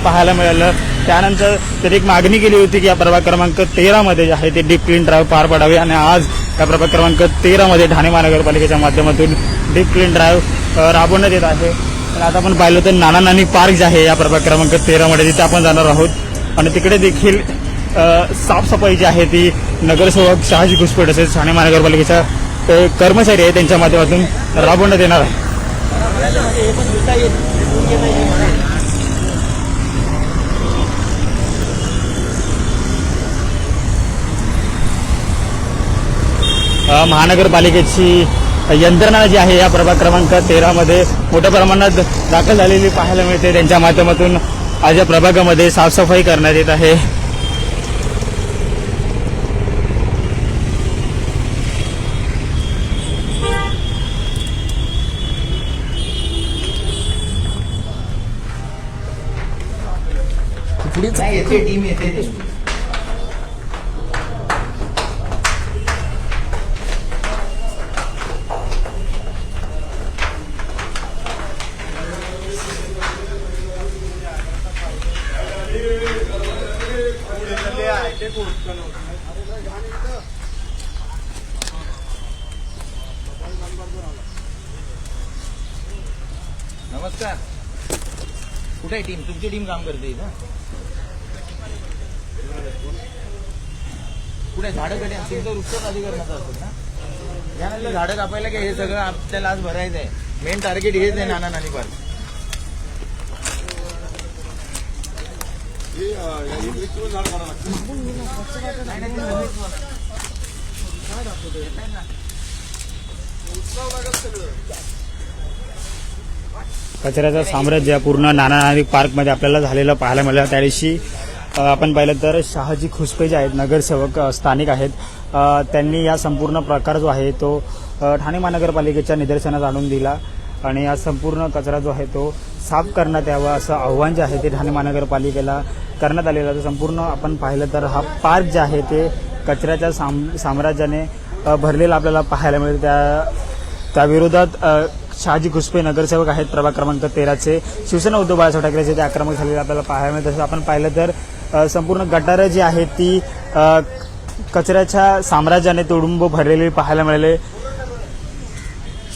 पाहायला मिळालं. त्यानंतर त्यांनी एक मागणी केली होती की या प्रभाग क्रमांक 13 मध्ये जे आहे ते डीप क्लीन ड्राईव्ह पार पडावे. आणि आज या प्रभाग क्रमांक 13 मध्ये ठाणे महानगरपालिकेच्या माध्यमातून डीप क्लीन ड्राईव्ह राबवण्यात येत आहे. आणि आता आपण पाहिलं तर नाना नानी पार्क जे आहे या प्रभाग क्रमांक 13 मध्ये तिथे आपण जाणार आहोत. आणि तिकडे देखील साफसफाई जी आहे ती नगरसेवक शहाजी खुसपे तसेच ठाणे महानगरपालिकेच्या कर्मचारी आहे त्यांच्या माध्यमातून राबवण्यात येणार आहे. महानगरपालिकेची यंत्रणा जी आहे या प्रभाग क्रमांक 13 मध्ये मोठ्या प्रमाणात दाखल झालेली पाहायला मिळते. त्यांच्या माध्यमातून आज या प्रभागामध्ये साफसफाई करण्यात येत आहे. टीम येते. नमस्कार. कुठे आहे टीम? तुमची टीम काम करते ना? कुठे झाडं कधी तुमचं वृक्ष अधिकरणाचं असेल ना? यानंतर झाडं कापायला काय हे सगळं आपल्याला आज भरायचं आहे. मेन टार्गेट हेच आहे नाना नानी पार्क. कचऱ्याचं साम्राज्य पूर्ण नाना नाशिक पार्कमध्ये आपल्याला झालेलं पाहायला मिळालं. त्या दिवशी आपण पाहिलं तर शहाजी खुसपे जे आहेत नगरसेवक स्थानिक आहेत, त्यांनी या संपूर्ण प्रकार जो आहे तो ठाणे महानगरपालिकेच्या निदर्शनास आणून दिला आणि हा संपूर्ण कचरा जो आहे तो साफ करण्यात यावा असं आव्हान जे आहे ते ठाणे महानगरपालिकेला करण्यात आलेलं आहे. संपूर्ण आपण पाहिलं तर हा पार्क जे आहे ते कचऱ्याच्या साम्राज्याने भरलेला आपल्याला पाहायला मिळेल. त्या विरोधात शहाजी खुसपे नगरसेवक आहेत प्रभाग क्रमांक 13चे, शिवसेना उद्धव बाळासाहेब ठाकरेचे ते आक्रमक झालेले आपल्याला पाहायला मिळेल. तसं आपण पाहिलं तर संपूर्ण गटारं जी आहेत ती कचऱ्याच्या साम्राज्याने तुडुंब भरलेली पाहायला मिळाले.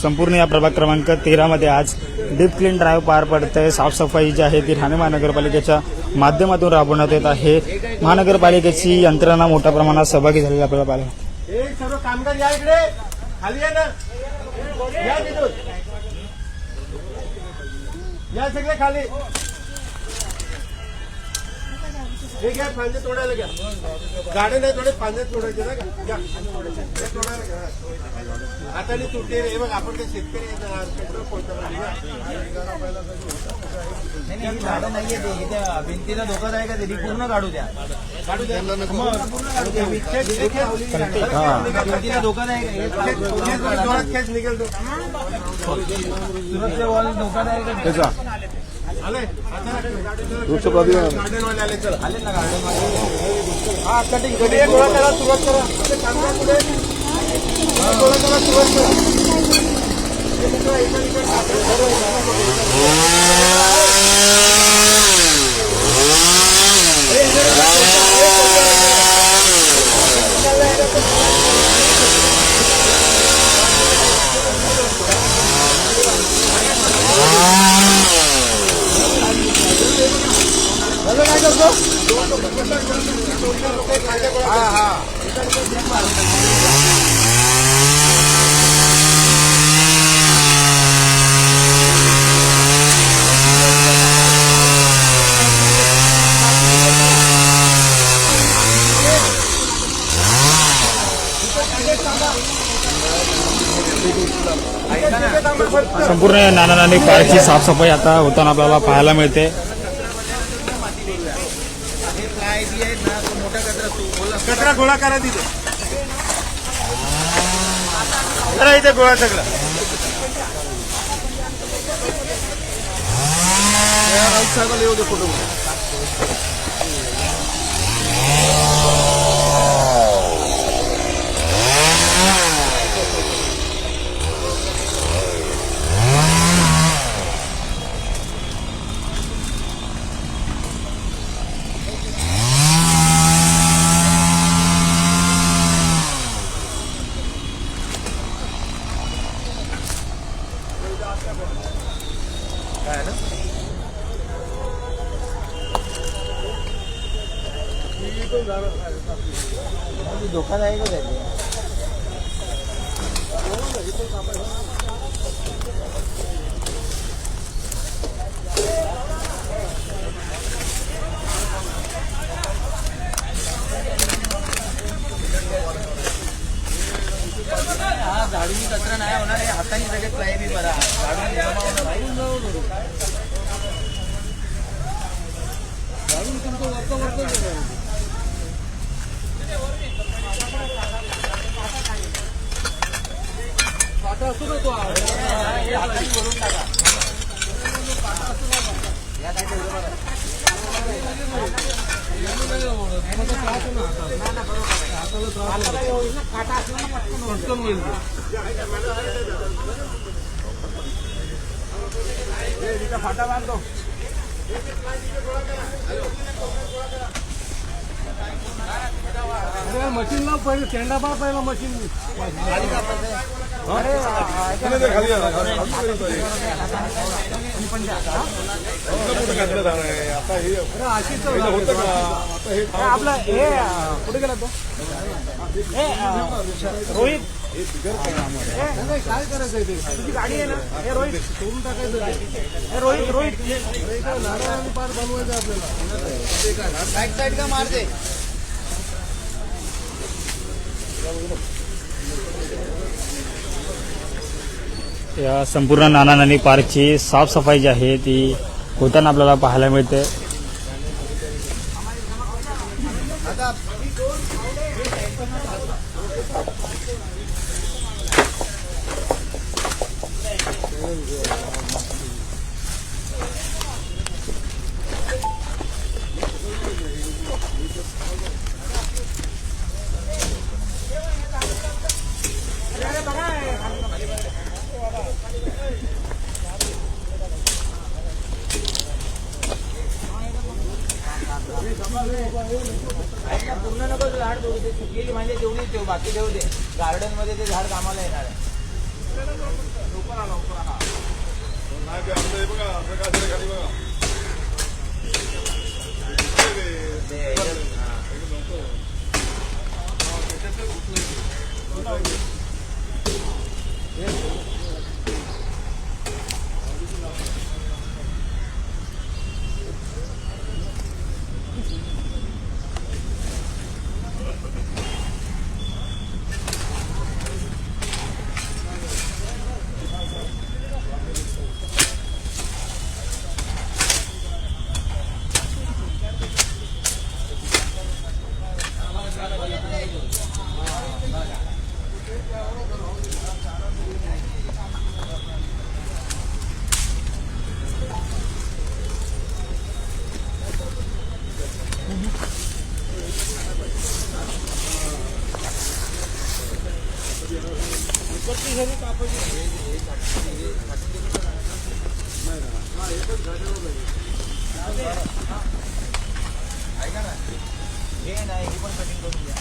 संपूर्ण या प्रभाग क्रमांक 13मध्ये आज डीप क्लीन ड्राईव्ह पार पडतंय. साफसफाई जी आहे ती ठाणे महानगरपालिकेच्या माध्यमातून राबवण्यात येत आहे. महानगरपालिकेची यंत्रणा मोठ्या प्रमाणात सहभागी झालेली आपल्याला पाहायला मिळते. सर्व कामगार या इकडे खाली या ना, या तिथून या सगळे खाली. हे घ्या फांदे तोडायला घ्या, गाडे नाही थोडे फांदे तोडायचे ना घ्या. हे तोडायला घ्या. आता नाही तुटते रे, बघ आपण ते शेतकरी आहेत ना, पेट्रोल कोणतं झाडं नाहीये ते इथे भिंतीला धोकादायक आहे, ते पूर्ण काढू द्या. काढू द्या. भिंतीला धोकादायक आहे, खेच निघेल तो. सुरक्षा वॉल धोकादायक आहे. आले गार्डनवाले आले, चला आले ना गार्डन. हा कटिंग गोळा करा, सुरुवात करा. आपले कामगार पुढे गोळा करा, सुरुवात करा. संपूर्ण नाना नाशिक पार्कची साफसफाई आता होताना आपल्याला पाहायला मिळते. कचरा गोळा करा तिथे, करा इथे गोळा सगळा. येऊ दे फोटो. धोकादायकच आहे ते. हा झाडून कचरा नाही होणार, हे हाताने सगळे काय बी बरा झाडून जमा होणार. झाडून तुमचं वरचं असू ना तो भरून टाका. फाटा बांधतो. मशीन लाव पहिले, टेंडा पा पहिला मशीन. आपला हे कुठे गेला तो रोहित? काय करायचं आहे ते? तुझी गाडी आहे ना? हे रोहित सोडून टाकायचं. हे रोहित नारळ पार बनवायचं आपल्याला. बॅक साईड का मारते. या संपूर्ण नाना नानी पार्कची साफसफाई जी आहे ती होताना आपल्याला पाहायला मिळते. पूर्ण नको झाड तोडू दे, सुकलेली म्हणजे तेवढी ठेव, बाकी ठेवू दे. गार्डन मध्ये ते झाड कामाला येणार आहे. हे नाही, ही पण कटिंग करून द्या.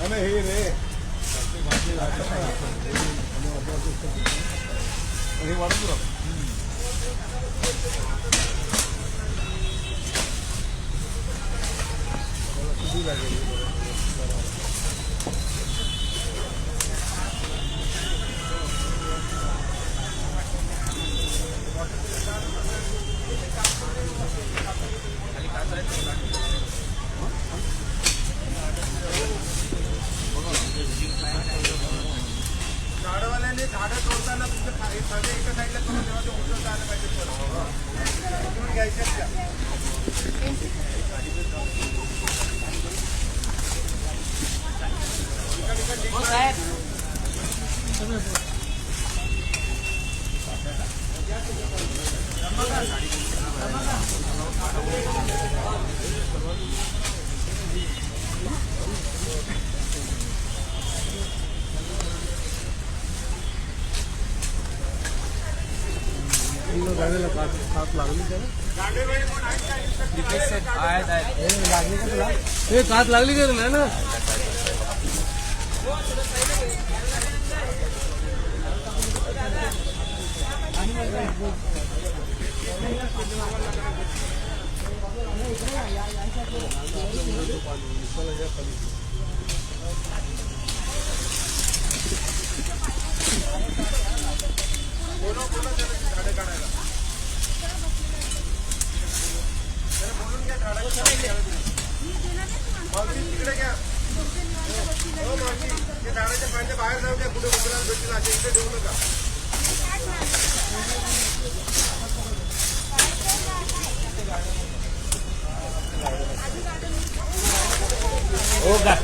हे रे हे वाढून झाडवाल्याने झाडं तोडताना तुमच्या साधे एका साईडला करून तेव्हा ते उचलता आलं पाहिजे. घ्यायच्यात त्या हे कात लागली का नाही ना? तिकडे घ्या. हो मावशी, ते झाडाच्या पाण्याच्या बाहेर जाऊ द्या, कुठे उचलायला भेटतील असे इकडे देऊ नका. हो का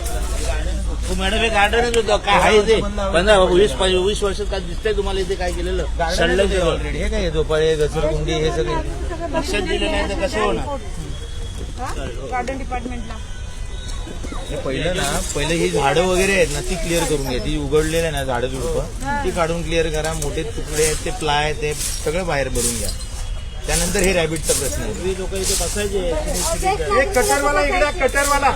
मॅडम हे गार्डनच होतं काय आहे ते 15-20 वर्षात काय दिसतंय तुम्हाला इथे काय केलेलं गार्डन ऑलरेडी हे काय झोपाळे, घसरगुंडी हे सगळे लक्षात दिलं नाही तर कसं होणार. गार्डन डिपार्टमेंटला हे पहिलं ही झाडं वगैरे आहेत ना ती क्लिअर करून घ्या. ती उघडलेली आहे ना झाडं झुडपं ती काढून क्लिअर करा. मोठे तुकडे आहेत ते प्लाय ते सगळं बाहेर भरून घ्या. त्यानंतर हे रॅबिटचा प्रश्न आहे. लोक इथे बसायचे एक कटरवाला इकडे कटरवाला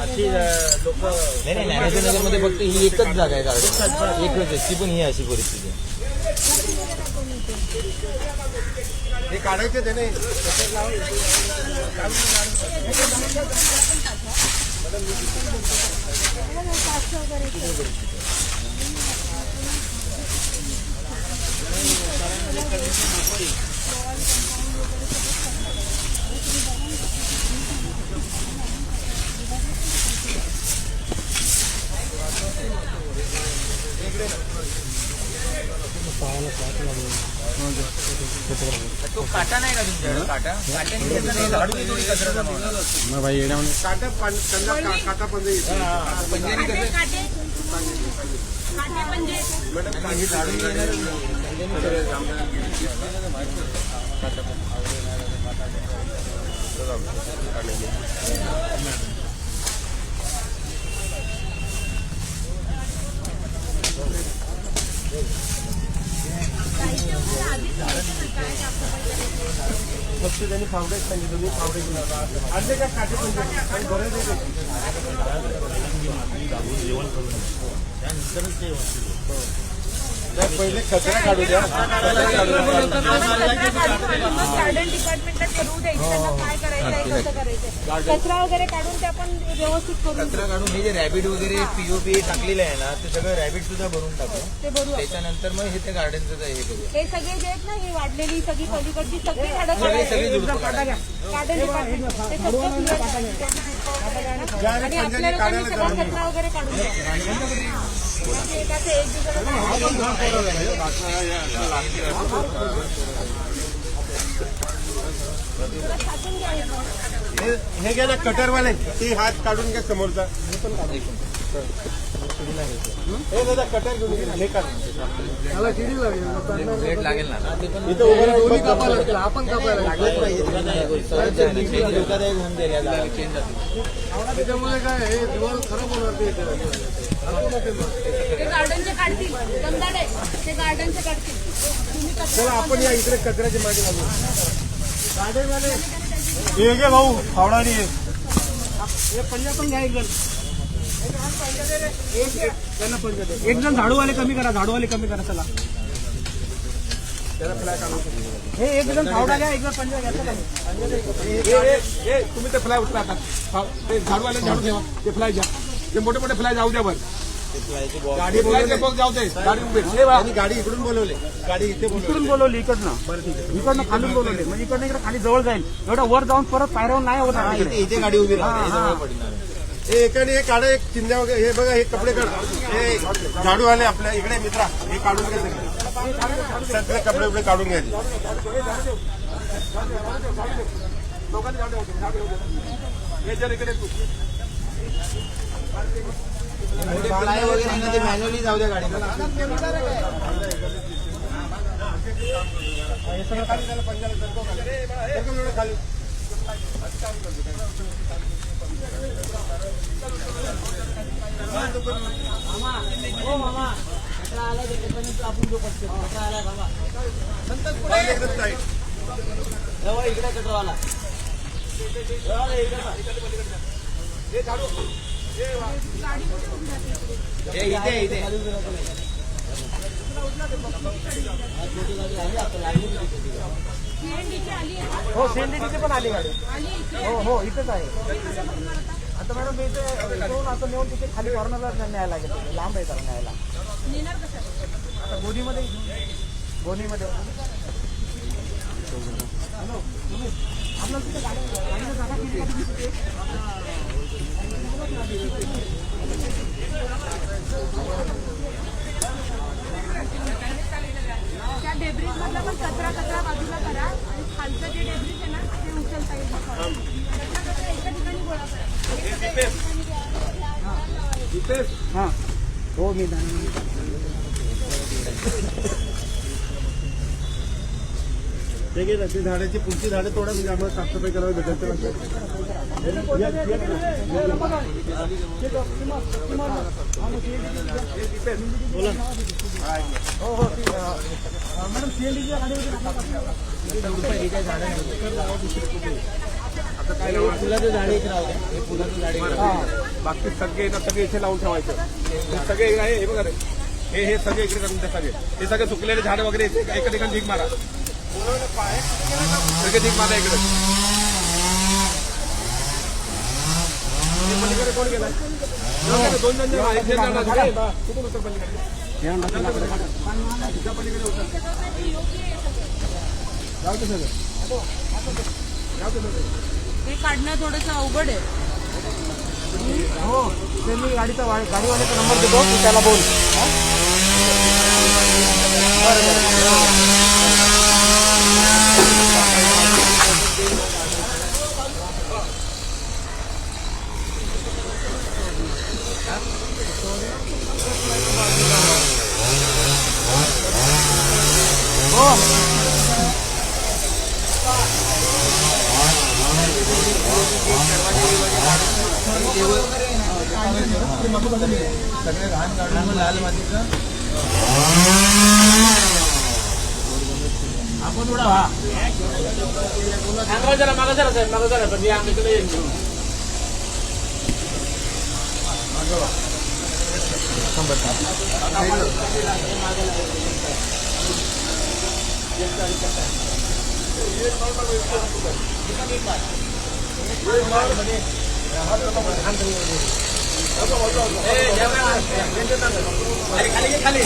लोक नाही ज्ञानेश्वर मध्ये फक्त ही एकच जागा आहे गार्डन एकच आहे ती पण ही अशी परिस्थिती आहे. हे काढायचे ते नाही काटा काटा पंधरा येतो. काटे काटे म्हणजे फक्त त्यांनी फावडे सांगितलं फावडे आणले का काटे पण बरेच पहिले कचरा काढू द्या. गार्डन डिपार्टमेंटला करू द्यायचं त्यांना काय करायचं कसं करायचं कचरा वगैरे काढून ते आपण व्यवस्थित करून कचरा काढून हे जे रॅबिट वगैरे पीओपी टाकलेलं आहे ना ते सगळं रॅबिट सुद्धा भरून टाकू. ते भरू आपण. त्याच्यानंतर मग हे ते गार्डनचं हे करूया. हे सगळे जे आहेत ना ही वाढलेली सगळी पलीकडची सगळी झाडं सगळी झुडपं काढायची. गार्डन डिपार्टमेंट ते सगळं आणि आपल्या लोकांनी सगळा कचरा वगैरे काढून द्या. एकाचे एक हे घ्या ना कटरवाले ते हात काढून घ्या समोरचा. हे दादा कटर घेऊन घे ना. हे काढ प्लेट लागेल ना इथं उभं राहून आपण कापायला धोकादायक होऊन जाईल या झाडाला चेंज जातो. त्याच्यामुळे काय हे दिवाळ खराब होणार ते गार्डनचे काढतील दमदार आहे ते गार्डनचे काढतील तुम्ही चला आपण या इकडे कचऱ्याच्या मागे लागू. हे घे भाऊ फावडा नाही हे पंजा पण घ्या एक जण झाडूवाले कमी करा चला हे एक जण फावडा घ्या एक जण पंजा घ्या चला. तुम्ही ते फ्लाय उठला आता ते झाडूवाले झाडू ठेवा. ते फ्लाय घ्या ते मोठे मोठे फ्लाय जाऊ द्या बरं. गाडी जाऊ दे गाडी उभी आणि गाडी इकडून बोलवले गाडी इथे इकडून बोलवली इकडनं इकडनं खालून बोलवले म्हणजे इकडनं इकडे खाली जवळ जाईल एवढं वर जाऊन परत पायऱ्यावर नाही होणार इकडे. इथे गाडी उभी राहते जवळ पडणार. हे एकाने हे काढा एक चिंध्या वगैरे हे बघा हे कपडे काढ. हे झाडू आले आपल्या इकडे मित्रा हे काढून घ्या सगळे कपडे वगैरे काढून घ्यायचे. फ्लाय वगैरे ना ते मॅन्युअली जाऊ द्या गाडी. खाली इकडे कटरवाला इथे हो सीएनडीची पण आली गाडी हो इथेच आहे. आता मॅडम मी इथे आता नेऊन तिथे खाली कॉर्नरला न्यायला लागेल लांब आहे जरा न्यायला. आता गोणीमध्ये आपल्याला तिथे गाडीला जागा किती त्या डेब्रिज मधला पण कचरा बाजूला करा आणि खालचं जे डेब्रिज आहे ना ते उचलता येईल एका ठिकाणी गोळा करा. हां हो मी ती झाडाची पुढची झाडं थोडं म्हणजे आम्हाला साफसफाई करावी भेटेल. मॅडम सीएनडीच्या फुलाचं झाड एक राहू द्या. हे फुलाचं झाड बाकी सगळे ना सगळे इथे लावून ठेवायचं. हे सगळे आहे हे बघा हे सगळे इकडे करून द्या. सगळे हे सगळे सुकलेले झाडं वगैरे एका ठिकाणी ढीक मारा. सगळे ढीक मारा इकडे. पलीकडे कोण गेला 2 जण कुठून होतं पलीकडे हे काढणं थोडंसं अवघड आहे. हो ते मी गाडीवाल्याचा नंबर देतो तू त्याला बोल. बरं सगळे घाण काढून लाल मातीचं आपण थोडा हा मागं जरा साहेब मागं जरा पण आमच्याकडे येईल खाली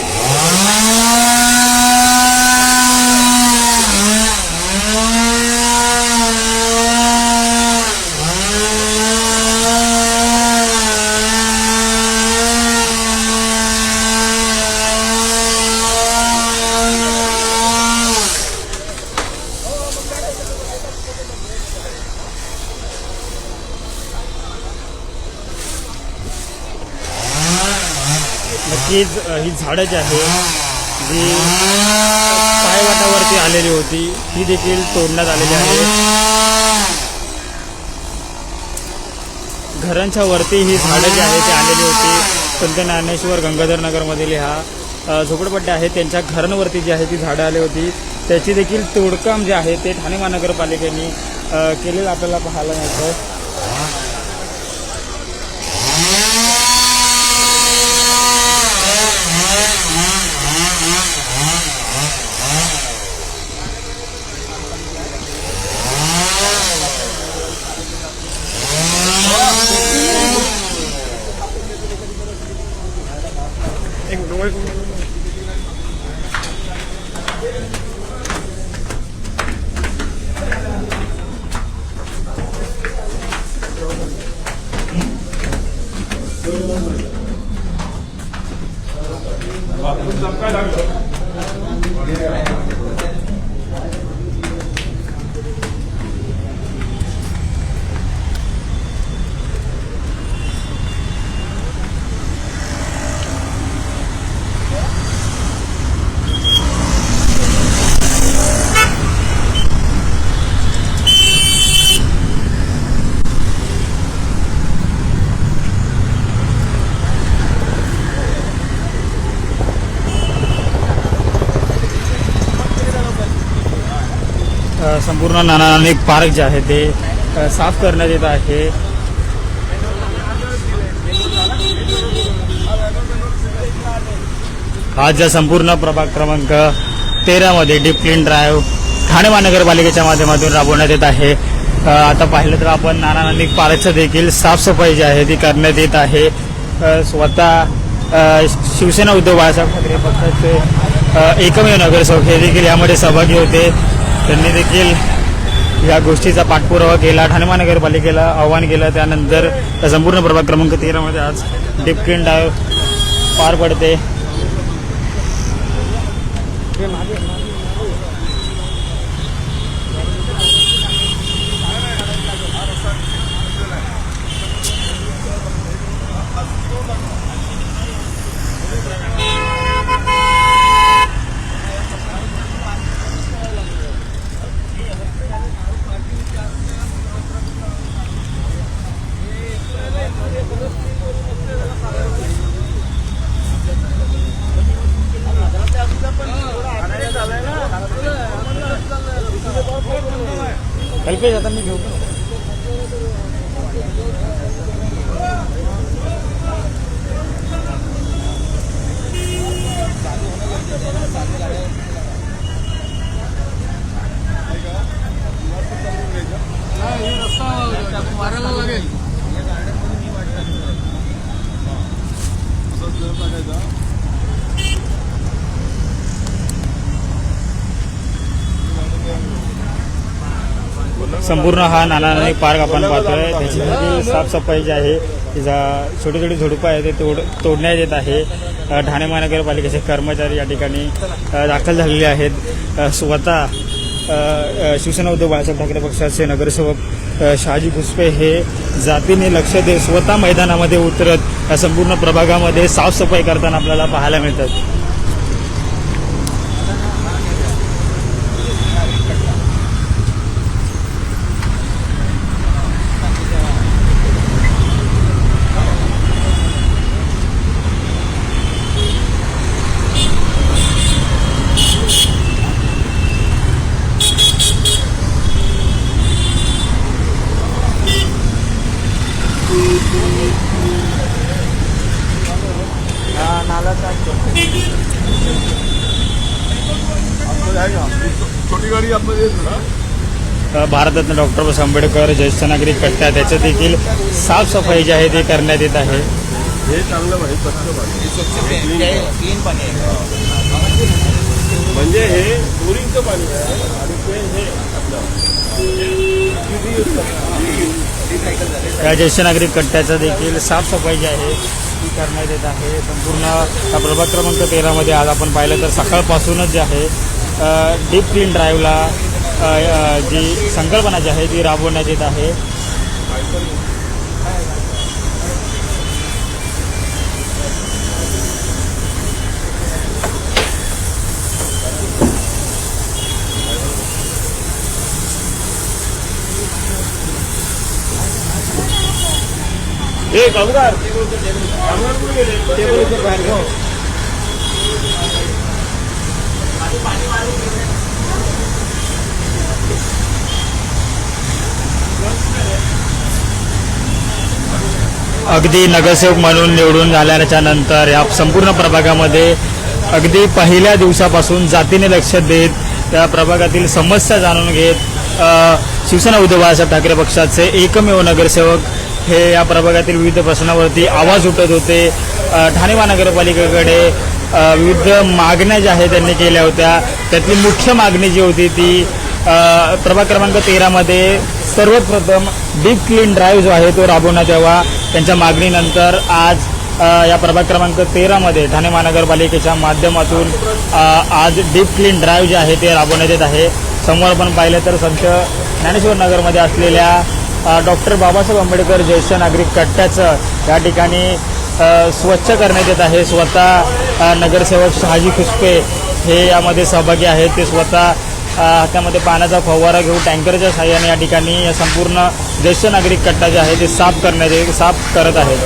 नक्कीच ही झाडं जी आहे जी पायवाटावरती आलेली होती ती देखील तोडण्यात आलेली आहे. घरांच्या वरती ही झाडं जी आहे ती आलेली होती. संत ज्ञानेश्वर गंगाधर नगरमधील ह्या झोपडपट्ट्या आहेत त्यांच्या घरांवरती जी आहे ती झाडं आली होती. त्याची देखील तोडकाम जे आहे ते ठाणे महानगरपालिकेने केलेलं आपल्याला पाहायला मिळतं. संपूर्ण नाना नानक पार्क जे आहे ते साफ करण्यात येत आहे. आज या संपूर्ण प्रभाग क्रमांक 13 मध्ये डीप क्लीन ड्राईव्ह ठाणे महानगरपालिकेच्या माध्यमातून राबवण्यात येत आहे. आता पाहिलं तर आपण नाना नानक पार्कचं देखील साफसफाई जी आहे ती करण्यात येत आहे. स्वतः शिवसेना उद्धव बाळासाहेब ठाकरे पक्षाचे एकमेव नगरसेवक हे देखील यामध्ये सहभागी होते. त्यांनी देखील या गोष्टीचा पाठपुरावा केला. ठाणे महानगरपालिकेला आवाहन केलं. त्यानंतर संपूर्ण प्रभाग क्रमांक 13 मध्ये आज डीप क्लीन ड्राईव्ह पार पडते. कल्पेश आता मी घेऊ. संपूर्ण हा नाना नानक पार्क आपण पाहतोय. त्याची देखील साफसफाई जी आहे तिचा छोटी छोटी झुडपं आहे ते तोडण्यात येत आहे. ठाणे महानगरपालिकेचे कर्मचारी या ठिकाणी दाखल झालेले आहेत. स्वतः शिवसेना उद्धव बाळासाहेब ठाकरे पक्षाचे नगरसेवक शहाजी घुसपे हे जातीने लक्ष देत स्वतः मैदानामध्ये उतरत संपूर्ण प्रभागामध्ये साफसफाई करताना आपल्याला पाहायला मिळतात. भारतरत्न डॉक्टर बाबासाहेब आंबेडकर ज्येष्ठ नागरिक कट्टा त्याचं देखील साफसफाई जी आहे ती करण्यात येत आहे. हे चांगलं पाणी स्वच्छ पाणी क्लीन पाणी आहे. म्हणजे हे बोरिंगचं पाणी आहे आणि ते हे या ज्येष्ठ नागरिक कट्ट्याचं देखील साफसफाई जी आहे ती करण्यात येत आहे. संपूर्ण प्रभाग क्रमांक 13 मध्ये आज आपण पाहिलं तर सकाळपासूनच जे आहे डीप क्लीन ड्राईव्हला जी संकल्पना जी आहे ती राबवण्यात येत आहे. हे कामगार कुठे गेले? टेबल बाहेर घेऊ. अगदी नगरसेवक म्हणून निवडून झाल्याच्या नंतर या संपूर्ण प्रभागामध्ये अगदी पहिल्या दिवसापासून जातीने लक्ष देत या प्रभागातील समस्या जाणून घेत शिवसेना उद्धव बाळासाहेब ठाकरे पक्षाचे एकमेव नगरसेवक हे या प्रभागातील विविध प्रश्नावरती आवाज उठत होते. ठाणे महानगरपालिकेकडे विविध मागण्या ज्या आहेत त्यांनी केल्या होत्या. त्यातली मुख्य मागणी जी होती ती प्रभाग क्रमांक 13 मध्ये सर्वात प्रथम डीप क्लीन ड्राईव्ह जो आहे तो राबवण्यात यावा. त्यांच्या मागणीनंतर आज या प्रभाग क्रमांक 13 मध्ये ठाणे महानगरपालिकेच्या माध्यमातून आज डीप क्लीन ड्राईव्ह जे आहे ते राबवण्यात येत आहे. समोर आपण पाहिलं तर संत ज्ञानेश्वर नगरमध्ये असलेल्या डॉक्टर बाबासाहेब आंबेडकर ज्येष्ठ नागरिक कट्ट्याचं या ठिकाणी स्वच्छ करण्यात येत आहे. स्वतः नगरसेवक शहाजी खुसपे हे यामध्ये सहभागी आहेत. ते स्वतः हातामध्ये पाण्याचा फवारा घेऊन टँकरच्या साहाय्याने या ठिकाणी या संपूर्ण ज्येष्ठ नागरिक कट्टा जे आहे ते साफ करत आहेत.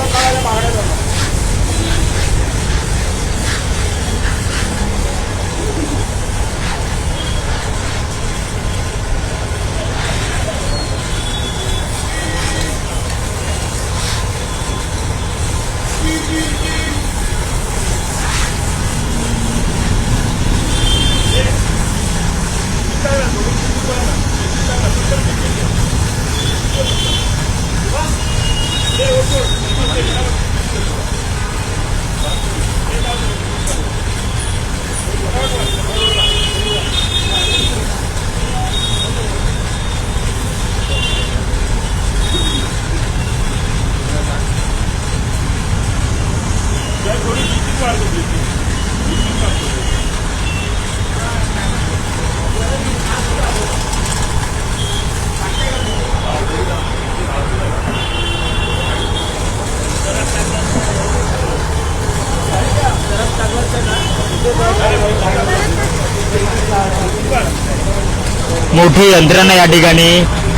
मोठी यंत्रणा या ठिकाणी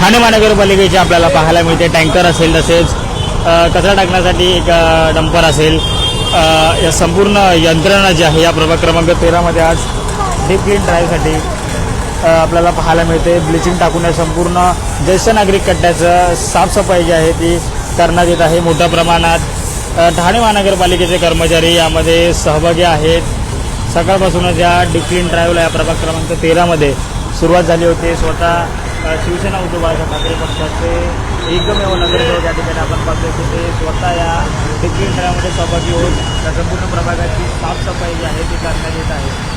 ठाणे महानगरपालिकेची आपल्याला पाहायला मिळते. टँकर असेल, तसेच कचरा टाकण्यासाठी एक डंपर असेल. या संपूर्ण यंत्रणा जी आहे या प्रभाग क्रमांक 13 मध्ये आज डीप क्लीन ड्राईव्हसाठी आपल्याला पाहायला मिळते. ब्लिचिंग टाकून या संपूर्ण ज्येष्ठ नागरिक कट्ट्याचं साफसफाई जी आहे ती करण्यात येत आहे. मोठ्या प्रमाणात ठाणे महानगरपालिकेचे कर्मचारी यामध्ये सहभागी आहेत. सकाळपासूनच या डीप क्लीन ड्राईव्हला या प्रभाग क्रमांक 13 मध्ये सुरुवात झाली होती. स्वतः शिवसेना उद्धव बाळासाहेब ठाकरे पक्षाचे एकमेव नगरसेवक या ठिकाणी आपण पाहतो की ते स्वतः या डीप क्लीन ड्राईव्हमध्ये सहभागी होऊन त्या संपूर्ण प्रभागाची साफसफाई जी आहे ती करण्यात येत आहे.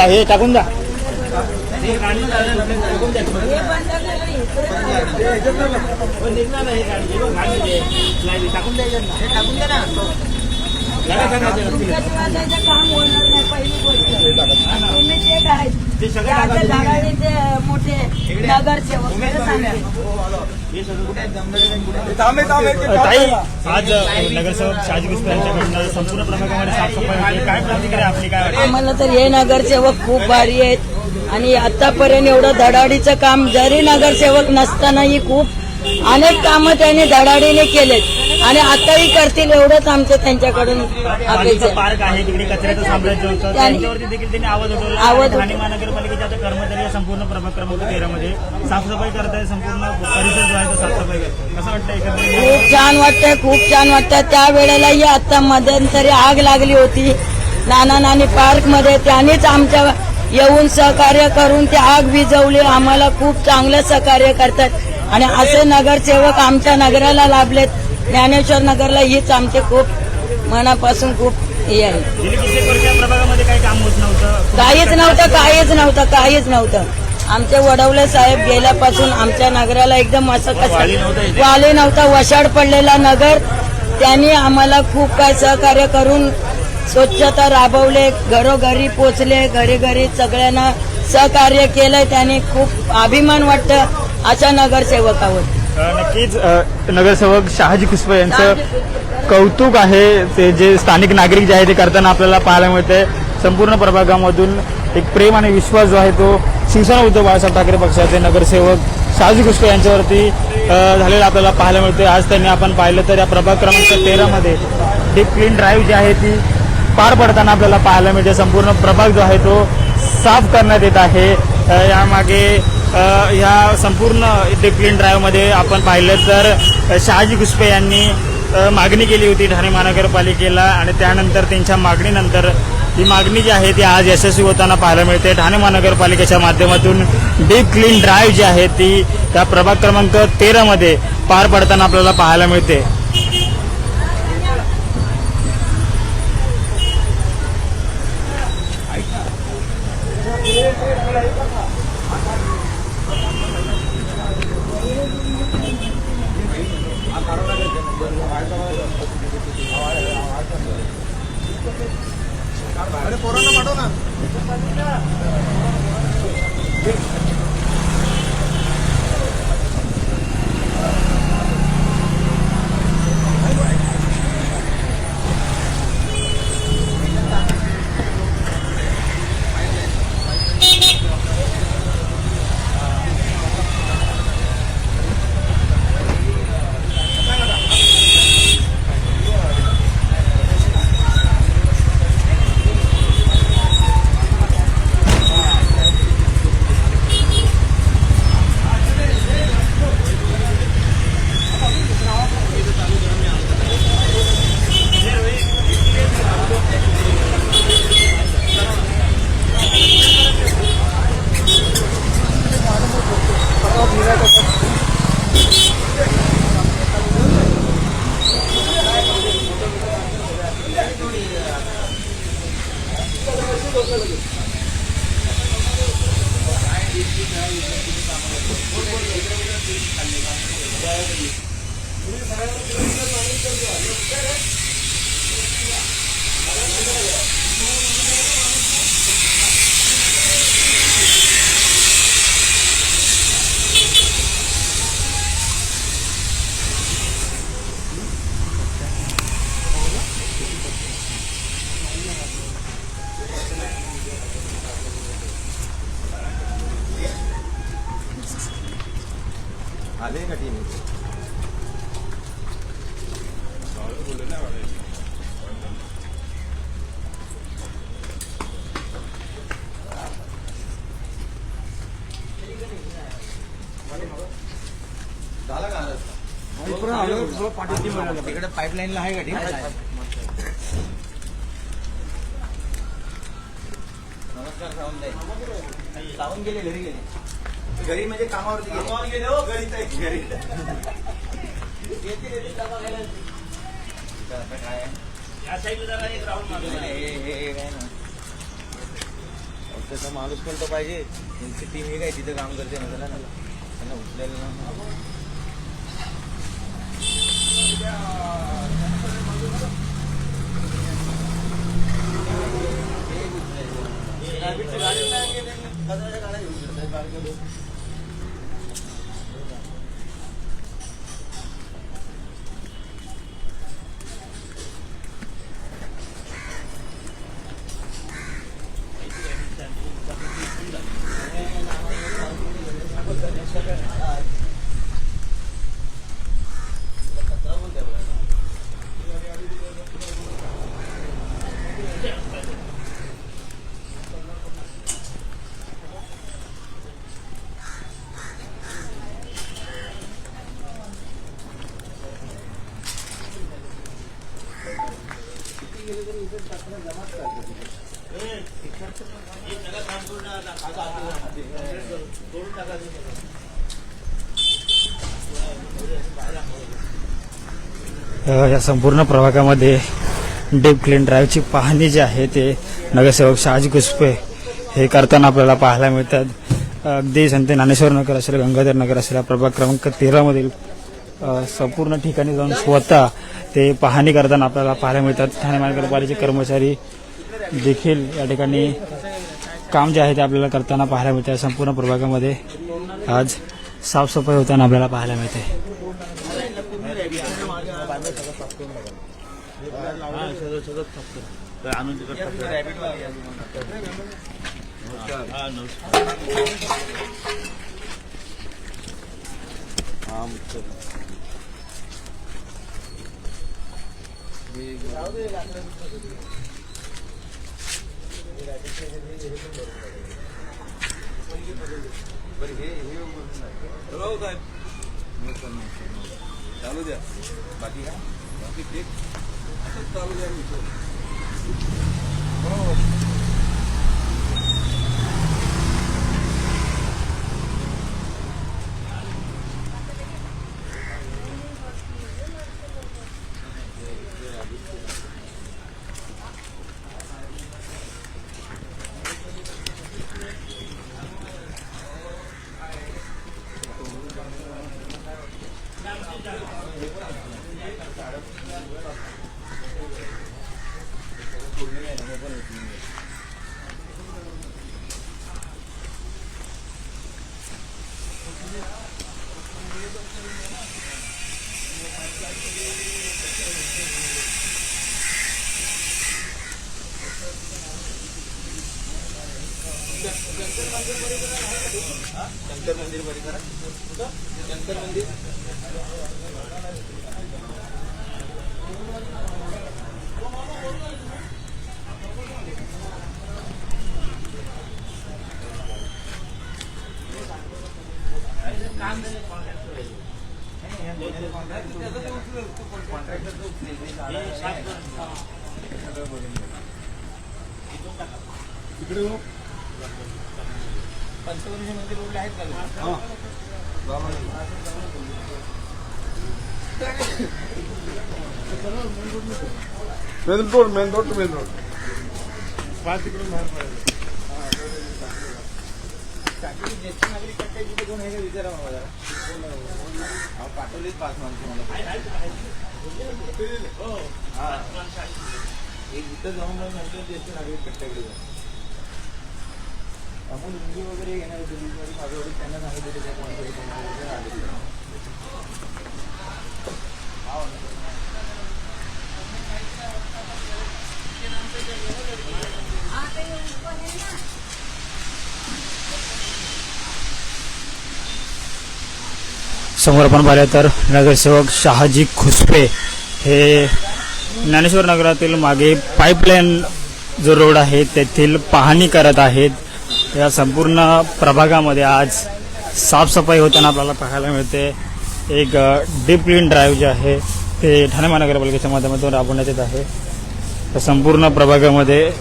हे टाकून द्या. मोठे नगरसेवक ताई, आज नगरसेवक शहाजी घुसपे यांच्याकडनं संपूर्ण प्रभागामध्ये साफसफाई होती. काय प्रतिक्रिया आपली, काय वाटतं? आम्हाला तर हे नगरसेवक खूप भारी आहेत आणि आतापर्यंत एवढं धडाडीचं काम जरी नगरसेवक नसतानाही खूप अनेक कामं त्यांनी धडाडीने केलेत आणि आताही करतील एवढंच आमचं त्यांच्याकडून अपेक्षा. पार्क आहे तिकडे कचऱ्याचं साम्राज्य होतं, त्यांच्यावरती देखील त्यांनी आवाज उठवला. ठाणे महानगरपालिकेचे आता कर्मचारी या संपूर्ण प्रभाग क्रमांक 13 मध्ये साफसफाई करत आहे. संपूर्ण परिसर जो आहे तो साफसफाई करतो. कसं वाटतं एकंदरीत? खूप छान वाटतंय, खूप छान वाटतं. त्या वेळेलाही आता मध्यंतरी आग लागली होती नाना नानी पार्क मध्ये, त्यांनीच आमच्या येऊन सहकार्य करून ती आग विझवली. आम्हाला खूप चांगलं सहकार्य करतात आणि असे नगरसेवक आमच्या नगराला लाभलेत. ज्ञानेश्वर नगरला हीच आमचे खूप मनापासून खूप हे आहे. गेली कित्येक वर्ष या प्रभागामध्ये काही काम होत नव्हतं. काहीच नव्हतं. आमचे वडवले साहेब गेल्यापासून आमच्या नगराला एकदम असं कसं वाले नव्हता, वशाड पडलेला नगर. त्यांनी आम्हाला खूप काय सहकार्य करून स्वच्छता राबवले, घरोघरी पोचले, घरी घरी सगळ्यांना सहकार्य केलंय. त्यांनी खूप अभिमान वाटतं अशा नगरसेवकावर. नक्कीच नगरसेवक शहाजी घुसपे यांचं कौतुक आहे. ते जे स्थानिक नागरिक जे आहे ते करताना आपल्याला पाहायला मिळते. संपूर्ण प्रभागामधून एक प्रेम आणि विश्वास जो आहे तो शिवसेना उद्धव बाळासाहेब ठाकरे पक्षाचे नगरसेवक शहाजी घुसपे यांच्यावरती झालेला आपल्याला पाहायला मिळते. आज त्यांनी आपण पाहिलं तर या प्रभाग क्रमांक 13 मध्ये डीप क्लीन ड्राईव्ह जी आहे ती पार पडताना आपल्याला पाहायला मिळते. संपूर्ण प्रभाग जो आहे तो साफ करण्यात येत आहे. यामागे ह्या संपूर्ण डीप क्लीन ड्राईव्हमध्ये आपण पाहिलं तर शहाजी घुसपे यांनी मागणी केली होती ठाणे महानगरपालिकेला आणि त्यानंतर त्यांच्या मागणीनंतर ही मागणी जी आहे ती आज यशस्वी होताना पाहायला मिळते. ठाणे महानगरपालिकेच्या माध्यमातून डीप क्लीन ड्राईव्ह जी आहे ती त्या प्रभाग क्रमांक 13 मध्ये पार पडताना आपल्याला पाहायला मिळते. आले का टीम झाला का तिकडे पाईपलाईनला आहे का टीम नमस्कार सावून गेले घरी गेले घरी म्हणजे कामावरती गेले हो घरी घरी काय या साईडला जरा एक राऊंड मारून हे काय ना तसा माणूस पण तो पाहिजे त्यांची टीम हे काय तिथे काम करते ना त्याला त्यांना उचलायला ना या संपूर्ण प्रभागामध्ये डीप क्लीन ड्राईव्हची पाहणी जी आहे ते नगरसेवक शहाजी कुसपे हे करताना आपल्याला पाहायला मिळतात. अगदी संत ज्ञानेश्वर नगर असेल, गंगाधर नगर असेल, प्रभाग क्रमांक 13 मधील संपूर्ण ठिकाणी जाऊन स्वतः ते पाहणी करताना आपल्याला पाहायला मिळतात. ठाणे महानगरपालिकेचे कर्मचारी देखील या ठिकाणी काम जे आहे ते आपल्याला करताना पाहायला मिळते. संपूर्ण प्रभागामध्ये आज साफसफाई होताना आपल्याला पाहायला मिळते. आणून चालू द्या बाकी काय बाकी ठीक चालू द्या. शंकर मंदिर परिसरात शंकर मंदिर इकडे पंचवटी मंदिर रोडला आहेत का? Main road to main road 5 तिकडून बाहेर पडायचं. ज्येष्ठ नागरिक कट्ट्याची कोण आहे का विचारा मला जरा. पाठवलीच 5 माणसं मला. हा एक इथं जाऊन नंतर ज्येष्ठ नागरिक कट्ट्याकडे जाऊ. अमोल मुंगी वगैरे घेणार पोलीसवाडी माझं वडील त्यांना सांगितलं ते समोर आपण पाहिलं तर नगरसेवक शहाजी खुसपे हे ज्ञानेश्वर नगरातील मागे पाईपलाईन जो रोड आहे तेथील पाहणी करत आहेत. या संपूर्ण प्रभागामध्ये आज साफसफाई होताना आपल्याला पाहायला मिळते. एक डीप क्लीन ड्राईव्ह जे आहे ते ठाणे महानगरपालिकेच्या माध्यमातून राबवण्यात येत आहे. तर संपूर्ण प्रभागामध्ये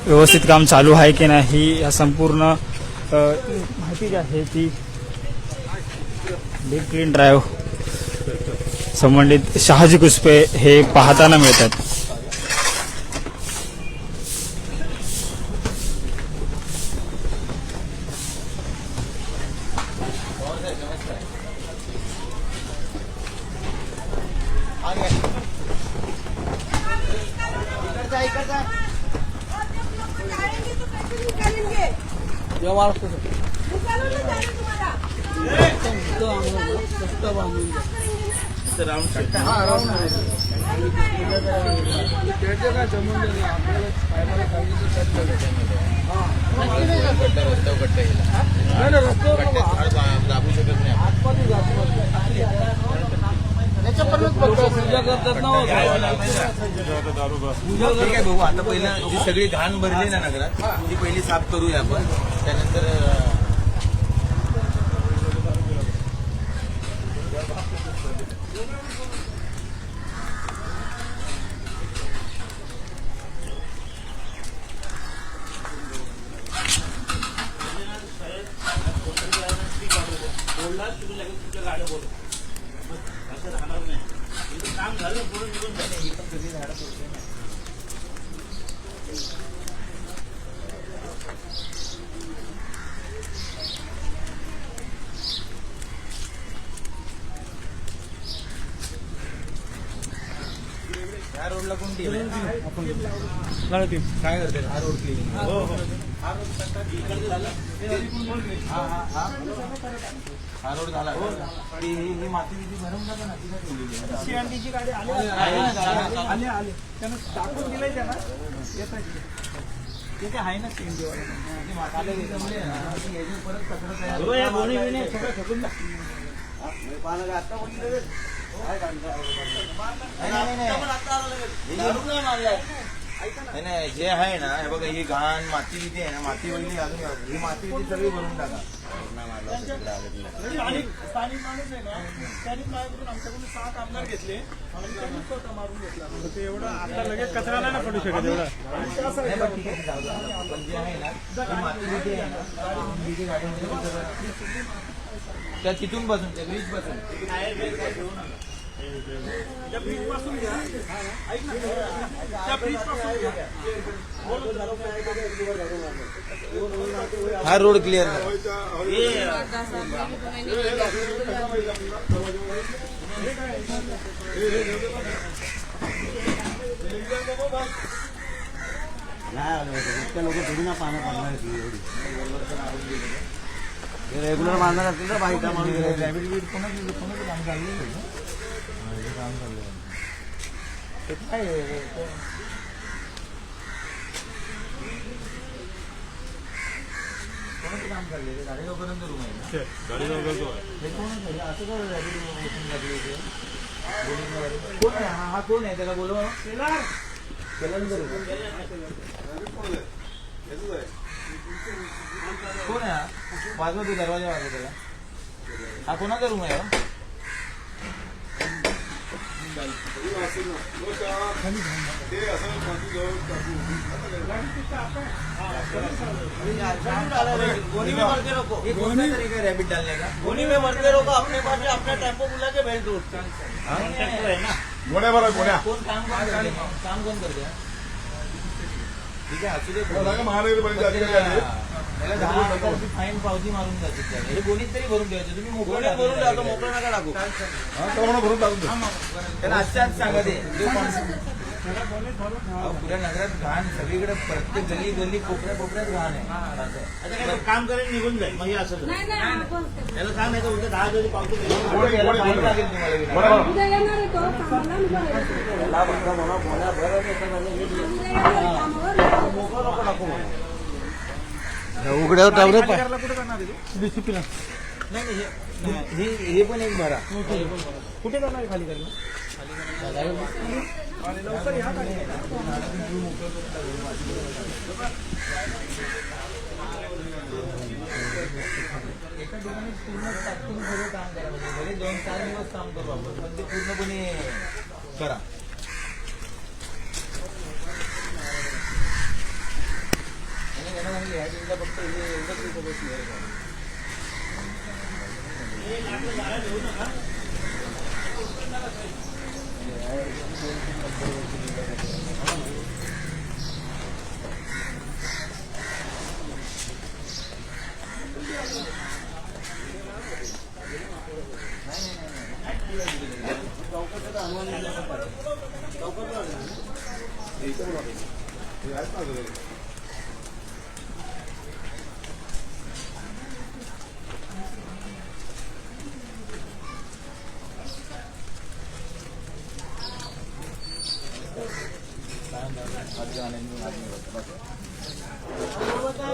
व्यवस्थित काम चालू आहे की नाही या संपूर्ण माहिती जी आहे ती डीप क्लीन ड्राईव्ह संबंधित शहाजी खुसपे हे पाहताना मिळतात. ठीक आहे भाऊ, आता पहिलं जी सगळी घाण भरली ना नगरात ती पहिली साफ करूया आपण. त्यानंतर या रोडला कोण टीम आहे? काय करते हा रोड क्लिनिंग? हा रोड झाला. ही माती बिती भरून टाका ना. तिथे ठेवलेली आहे. सीएनडीची गाडी आली त्यानं टाकून दिलंय त्यांना येत आहे. ते काय आहे ना सीएनडी वाले परत कचरा तयार नाही जे आहे ना हे बघा ही घाण माती बिती आहे ना माती वगैरे अजून ही माती बिती सगळी भरून टाका. स्थानिक माणूस आहे ना त्यांनी माझ्याकडून आमच्याकडून 6 कामगार घेतले आणि त्यांनी स्वतः मारून घेतला. ते एवढं आता लगेच कचरा नाही ना पडू शकत एवढा. ठीक आहे पण जे आहे ना ही माती बिती आहे ना त्या तिथून बसून त्या ब्रिज बसून त्या ब्रिज पासून घ्या. ऐक ना त्या ब्रिज पासून घ्या. हा रोड क्लिअर लोक थोडी ना पानं काढणार रेग्युलर मारणार असतील तर बाईक माणूस रॅबिट बीट कोणाचं काम चाललं काम चाललं ते काय कोणाचं काम चाललंय? गाडीगावपर्यंत रूम आहे ना? हे कोणच आहे असं काय रॅबिट बसून लागले इथे? कोण आहे हा कोण आहे त्याला बोलवा. कोण आहे हा? वाजवा तू दरवाजा वाजवा त्याला. हा कोणाचा रूम आहे? रैबिट डालने का गोनी में मरते रहो अपने पास अपना टेम्पो बुला के भेज दो. गोण्या बरं गोण्या कौन काम कौन करते हैं? ठीक आहे असू दे महानगरपालिका अधिकारी आले. त्याला 10,000 फाईन पावती मारून जाते त्याला. हे कोणीच तरी भरून द्यायचं तुम्ही मोकळं टाकू मोकळं नका टाकू भरून टाकून दे. त्याला आजच्याच सांगा ते पुऱ्या नगरात घाण सगळीकडे प्रत्येक गली गली कोपऱ्यात घाण आहे. आता काय काम करेल निघून जाईल मग हे असं नाही नाही आपण त्याला सांग नाही तर उद्या 10 जरी पावतो याला फाईन लागेल तुम्हाला. उद्या येणार आहे तो कामाला मी उघड्यावर टावरे डिसिप्लिन नाही हे पण एक भरा. कुठे जाणार खाली करणं लवकर या खाली. एका ठिकाणी पूर्ण टाकून सगळं काम करावं भले 2-4 दिवस काम करू आपण पण ते पूर्णपणे करा. ह्या दिवसाला फक्त एवढंच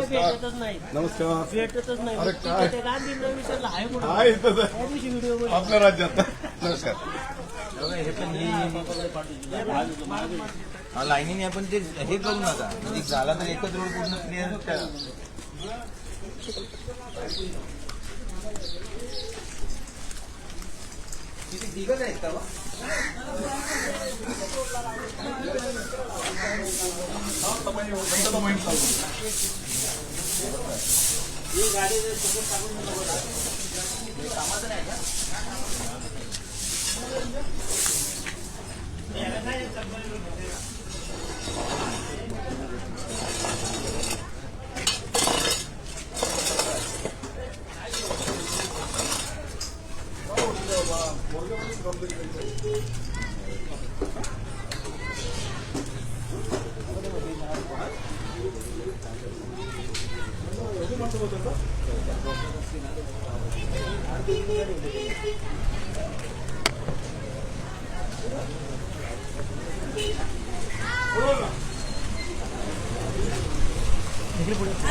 भेटतच नाही नमस्कार. भेटतच नाही अरे काय? गांधींना विचारलं आहे कुठं आहे इथंच आहे. व्हिडिओ आपल्या राज्यात. नमस्कार. हे पण लाईनीने आपण ते हे करू नका म्हणजे झाला तर एकच रोड पूर्ण क्लिअर किती दिगत आहेत का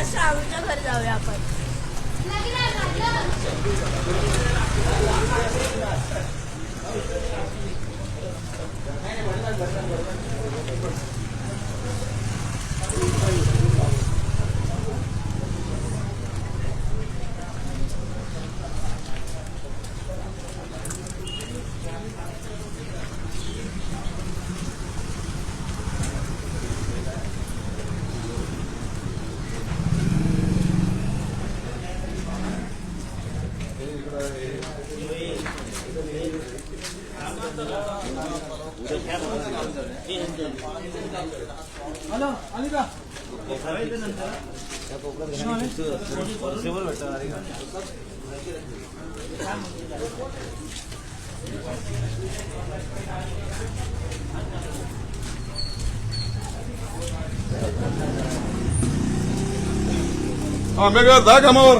श्रावणच्या घरी जाऊया आपण. हॅलो आली का हा मेघा जा कामावर.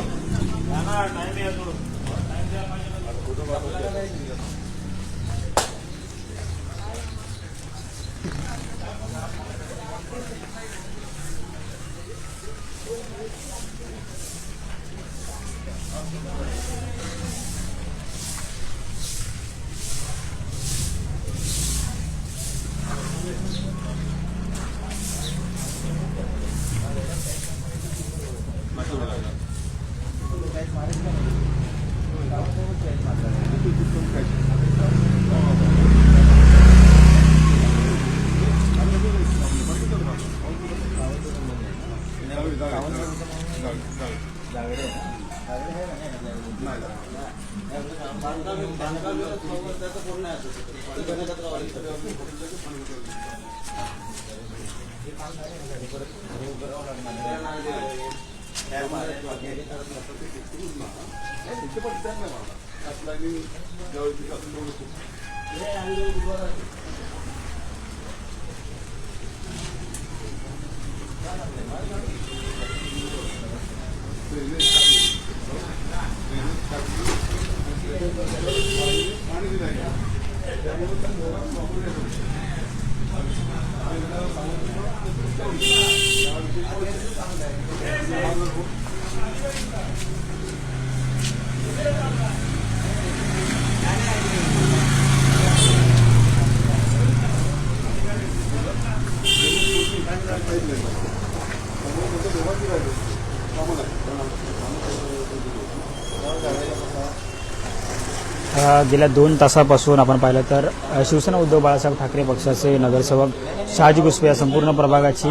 गेल्या 2 तासापासून आपण पाहिलं तर शिवसेना उद्धव बाळासाहेब ठाकरे पक्षाचे नगरसेवक शहाजी कुसपे या संपूर्ण प्रभागाची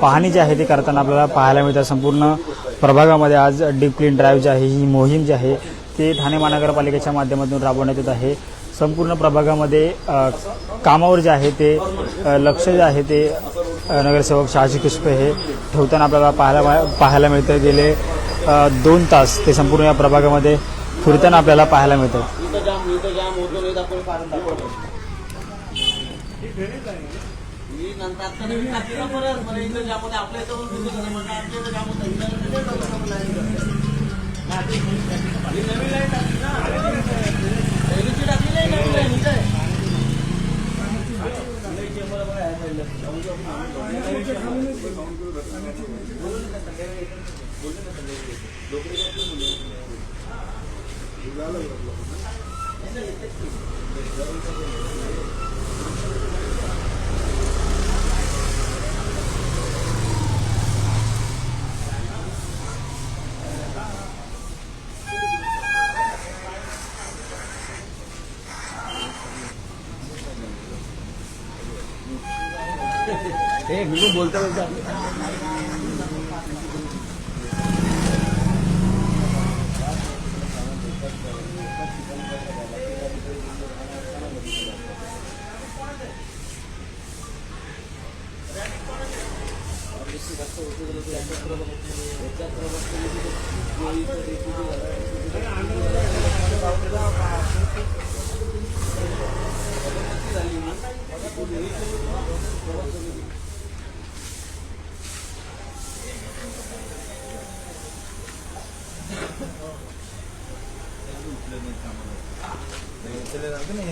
पाहणी जी आहे ती करताना आपल्याला पाहायला मिळतं. संपूर्ण प्रभागामध्ये आज डीप क्लीन ड्राईव्ह जी आहे ही मोहीम जी आहे ती ठाणे महानगरपालिकेच्या माध्यमातून राबवण्यात येत आहे. संपूर्ण प्रभागामध्ये कामावर जे आहे ते लक्ष जे आहे ते नगरसेवक शहाजी कुसपे हे ठेवताना आपल्याला पाहायला मिळतं. गेले 2 तास ते संपूर्ण या प्रभागामध्ये फिरताना आपल्याला पाहायला मिळतं.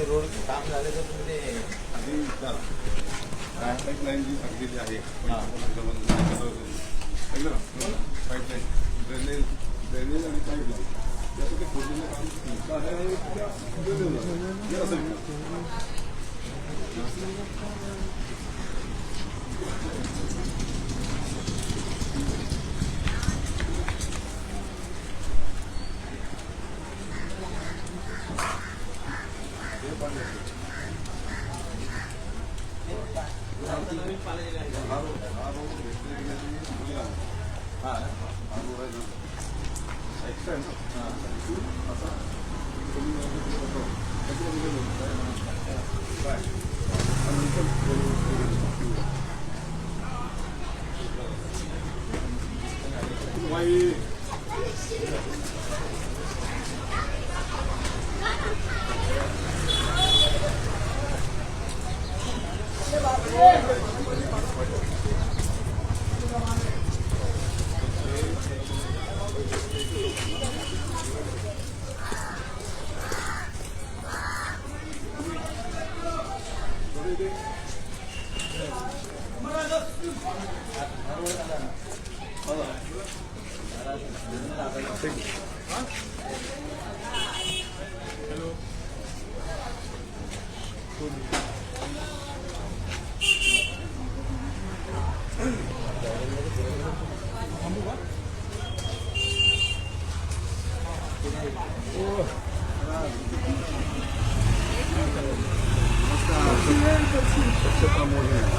रोड काम झाले तर पाईपलाईन जी सांगलेली आहे पाईपलाईन ड्रेनेज आणि पाईपलाईन यासाठी खोदलेलं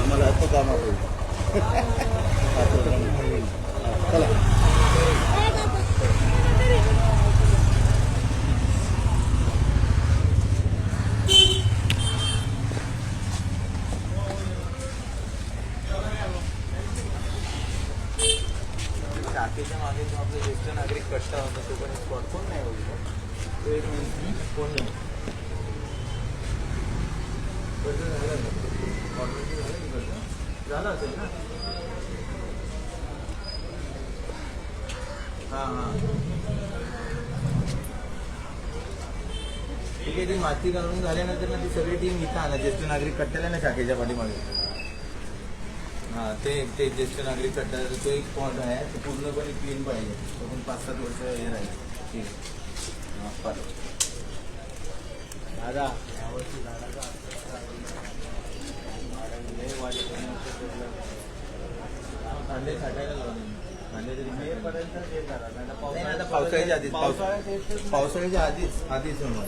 आम्हाला आता काम आहे. शाखेच्या मागे जो आपला ज्येष्ठ नागरिक कट्टा होता तो पण स्पॉट कोण नाही होतो तो एक मिनिट कोण नाही झालं असेल ना हां ठीक आहे. ती माती घालून झाल्यानंतर ना ती सगळी टीम इथं आणा ज्येष्ठ नागरिक कट्ट्याला ना शाखेच्या पाठीमागे हां ते ज्येष्ठ नागरिक कट्टा तो एक स्पॉट आहे तो पूर्णपणे क्लीन पाहिजे तो पण 5-7 वर्ष हे राहील ठीक आहे. दादा यावर्षी झाडाचा कांदे छाटायला लावले कांदे तरी मेपर्यंत पावसाळ्याच्या आधीच होणार.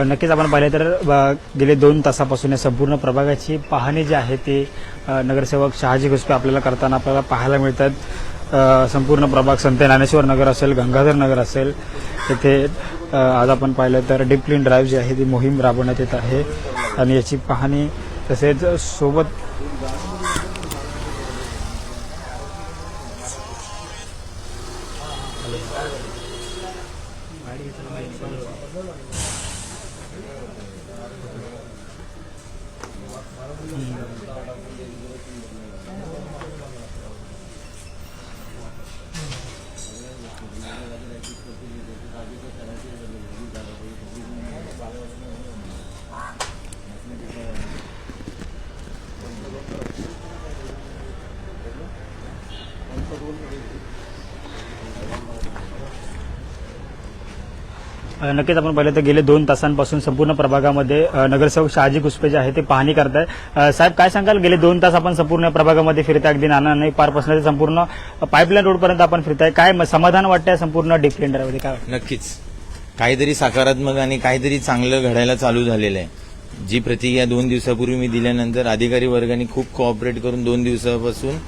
नक्कीच आपण पाहिले तर गेले 2 तासापासून या संपूर्ण प्रभागाची पाहणी जी आहे ती नगरसेवक शहाजी घुसपे आपल्याला करताना आपल्याला पाहायला मिळतात. संपूर्ण प्रभाग संत ज्ञानेश्वर नगर असेल, गंगाधर नगर असेल, येथे आज आपण पाहिलं तर डीप क्लीन ड्राईव्ह जी आहे ती मोहीम राबवण्यात येत आहे आणि याची पाहणी तसेच सोबत नक्कीच आपण पाहिलं तर गेले 2 तासांपासून संपूर्ण प्रभागामध्ये नगरसेवक शहाजी घुसपे जे आहे ते पाहणी करताय. साहेब काय सांगाल, गेले 2 तास आपण संपूर्ण प्रभागामध्ये फिरताय, अगदी नाना नाही पारपासून ते संपूर्ण पाईपलाईन रोडपर्यंत आपण फिरताय, काय समाधान वाटतंय संपूर्ण डीप क्लीन ड्राईव्हमध्ये? काय नक्कीच काहीतरी सकारात्मक आणि काहीतरी चांगलं घडायला चालू झालेलं आहे. जी प्रतिक्रिया 2 दिवसापूर्वी मी दिल्यानंतर अधिकारी वर्गाने खूप कोऑपरेट करून 2 दिवसापासून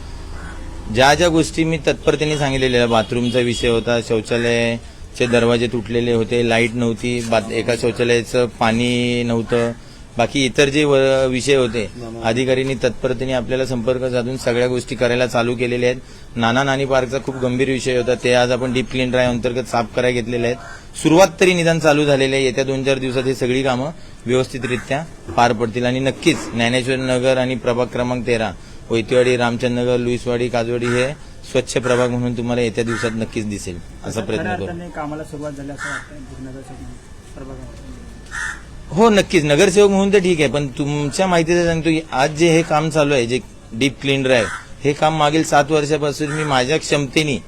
ज्या गोष्टी मी तत्परतेने सांगितलेल्या, बाथरूमचा विषय होता, शौचालयाचे दरवाजे तुटलेले होते, लाईट नव्हती, एका शौचालयाचं पाणी नव्हतं, बाकी इतर जे विषय होते अधिकाऱ्यांनी तत्परतेने आपल्याला संपर्क साधून सगळ्या गोष्टी करायला चालू केलेल्या आहेत. नाना नानी पार्कचा खूप गंभीर विषय होता, ते आज आपण डीप क्लीन ड्राईव्ह अंतर्गत साफ करायला घेतलेले आहेत. सुरुवात तरी निदान चालू झालेली आहे. येत्या 2-4 दिवसात ही सगळी कामं व्यवस्थितरित्या पार पडतील आणि नक्कीच ज्ञानेश्वर नगर आणि प्रभाग क्रमांक 13 वैतीवाडी, रामचंद्रनगर, लुईसवाडी, काजवाडी हे स्वच्छ प्रभाग म्हणून तुम्हाला येत्या दिवसात नक्कीच दिसेल असा प्रयत्न करू. कामाला सुरुवात झाली असं वाटतं प्रभागामध्ये? हो नक्कीच, नगरसेवक म्हणून तर ठीक आहे, पण तुमच्या माहितीचं सांगतो आज जे हे काम चालू आहे, जे डीप क्लीन ड्राईव्ह, हे काम मागील 7 वर्षापासून मी माझ्या क्षमतेने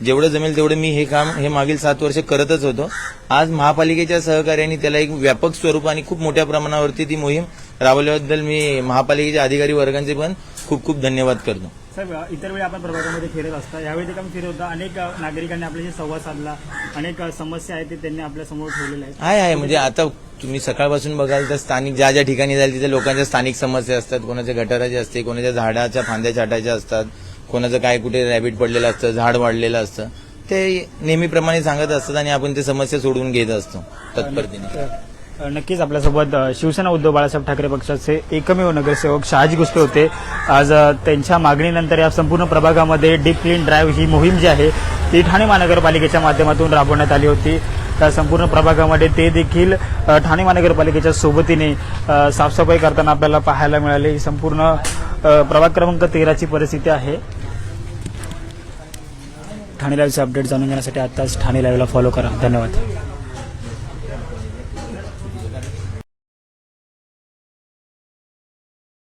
जेवढं जमेल तेवढं मी हे काम हे मागील 7 वर्ष करतच होतो. आज महापालिकेच्या सहकार्याने त्याला एक व्यापक स्वरूप आणि खूप मोठ्या प्रमाणावरती ती मोहीम राबवल्याबद्दल मी महापालिकेच्या अधिकारी वर्गांचे पण खूप खूप धन्यवाद करतो. साहेब, इतर वेळी आपण प्रभागामध्ये फिरत असता, यावेळी ते काम फिरत होता, अनेक नागरिकांनी आपल्याशी संवाद साधला, अनेक समस्या आहेत ते त्यांनी आपल्या समोर ठेवलेल्या आहेत. आहे म्हणजे आता तुम्ही सकाळपासून बघाल तर स्थानिक ज्या ठिकाणी जाईल तिथे लोकांच्या स्थानिक समस्या असतात. कोणाच्या गटाराची असते, कोणाच्या झाडाच्या फांद्या छाटायच्या असतात, कोणाचं काय कुठे रॅबिट पडलेलं असतं, झाड वाढलेलं असतं, ते नेहमीप्रमाणे सांगत असतात आणि आपण ते समस्या सोडवून घेत असतो तत्परतेने. नक्कीच आपल्यासोबत शिवसेना उद्धव बाळासाहेब ठाकरे पक्षाचे एकमेव नगरसेवक शहाजी घुसपे होते. आज त्यांच्या मागणीनंतर या संपूर्ण प्रभागामध्ये डीप क्लीन ड्राईव्ह ही मोहीम जी आहे ती ठाणे महानगरपालिकेच्या माध्यमातून राबवण्यात आली होती. त्या संपूर्ण प्रभागामध्ये ते देखील ठाणे महानगरपालिकेच्या सोबतीने साफसफाई करताना आपल्याला पाहायला मिळाले. ही संपूर्ण प्रभाग क्रमांक 13ची परिस्थिती आहे. ठाणे लाईव्हचे अपडेट जाणून घेण्यासाठी आताच ठाणे लाईव्हला फॉलो करा. धन्यवाद.